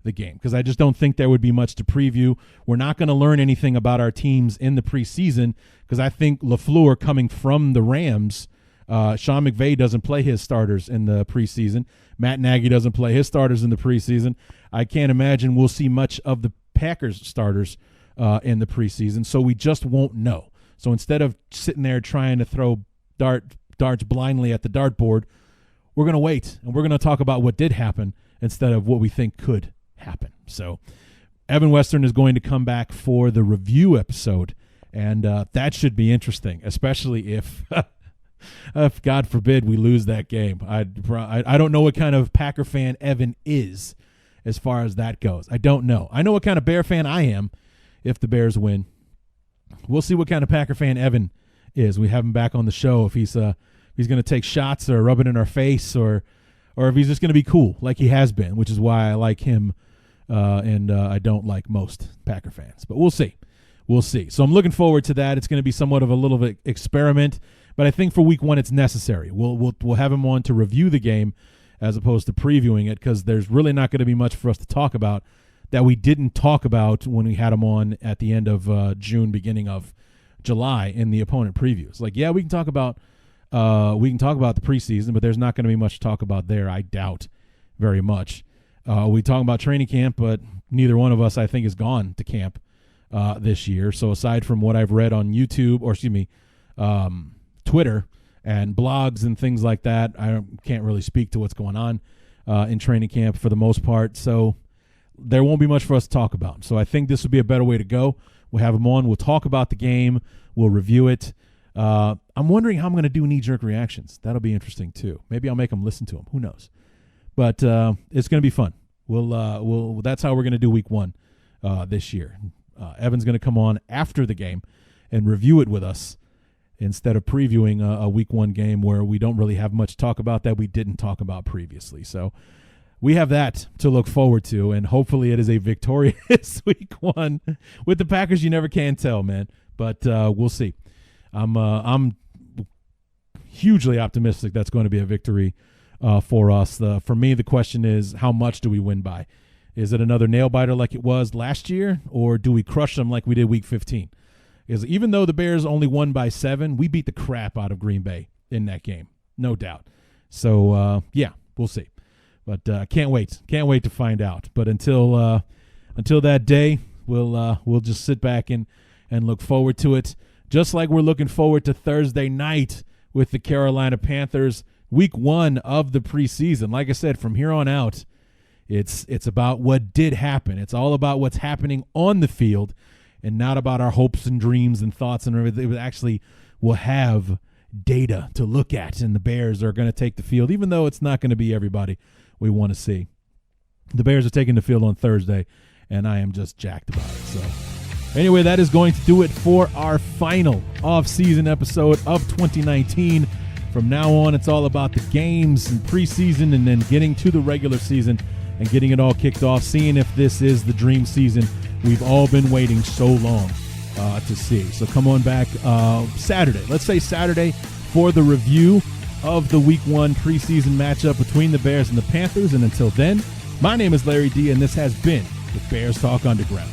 the game, because I just don't think there would be much to preview. We're not going to learn anything about our teams in the preseason, because I think LaFleur, coming from the Rams, Sean McVay doesn't play his starters in the preseason. Matt Nagy doesn't play his starters in the preseason. I can't imagine we'll see much of the Packers starters in the preseason, so we just won't know. So instead of sitting there trying to throw darts blindly at the dartboard, we're going to wait, and we're going to talk about what did happen instead of what we think could happen. So Evan Western is going to come back for the review episode, and that should be interesting, especially if God forbid we lose that game. I don't know what kind of Packer fan Evan is as far as that goes. I don't know. I know what kind of Bear fan I am if the Bears win. We'll see what kind of Packer fan Evan is. We have him back on the show if he's going to take shots or rub it in our face, or if he's just going to be cool like he has been, which is why I like him, and I don't like most Packer fans. But we'll see. We'll see. So I'm looking forward to that. It's going to be somewhat of a little bit experiment, but I think for week 1 it's necessary. We'll have him on to review the game as opposed to previewing it, because there's really not going to be much for us to talk about that we didn't talk about when we had him on at the end of June, beginning of July in the opponent previews. Like, yeah, we can talk about the preseason, but there's not going to be much to talk about there, I doubt, very much. We talk about training camp, but neither one of us, I think, has gone to camp this year. So aside from what I've read on YouTube, or Twitter and blogs and things like that, I can't really speak to what's going on in training camp for the most part. So there won't be much for us to talk about. So I think this would be a better way to go. We'll have him on. We'll talk about the game. We'll review it. I'm wondering how I'm going to do knee-jerk reactions. That'll be interesting too. Maybe I'll make him listen to them. Who knows? But it's going to be fun. That's how we're going to do week 1 this year. Evan's going to come on after the game and review it with us instead of previewing a week 1 game where we don't really have much to talk about that we didn't talk about previously. So we have that to look forward to, and hopefully it is a victorious week 1. With the Packers, you never can tell, man. But we'll see. I'm hugely optimistic that's going to be a victory for us. For me, the question is, how much do we win by? Is it another nail-biter like it was last year, or do we crush them like we did week 15? Because even though the Bears only won by 7, we beat the crap out of Green Bay in that game, no doubt. So, yeah, we'll see. But can't wait. Can't wait to find out. But until that day, we'll just sit back and look forward to it, just like we're looking forward to Thursday night with the Carolina Panthers, week 1 of the preseason. Like I said, from here on out, it's about what did happen. It's all about what's happening on the field and not about our hopes and dreams and thoughts and everything. It actually will have data to look at, and the Bears are going to take the field, even though it's not going to be everybody we want to see. The Bears are taking the field on Thursday, and I am just jacked about it. So anyway, that is going to do it for our final off-season episode of 2019. From now on, it's all about the games and preseason and then getting to the regular season and getting it all kicked off, seeing if this is the dream season we've all been waiting so long to see. So come on back Saturday. Let's say Saturday for the review of the Week 1 preseason matchup between the Bears and the Panthers. And until then, my name is Larry D, and this has been the Bears Talk Underground.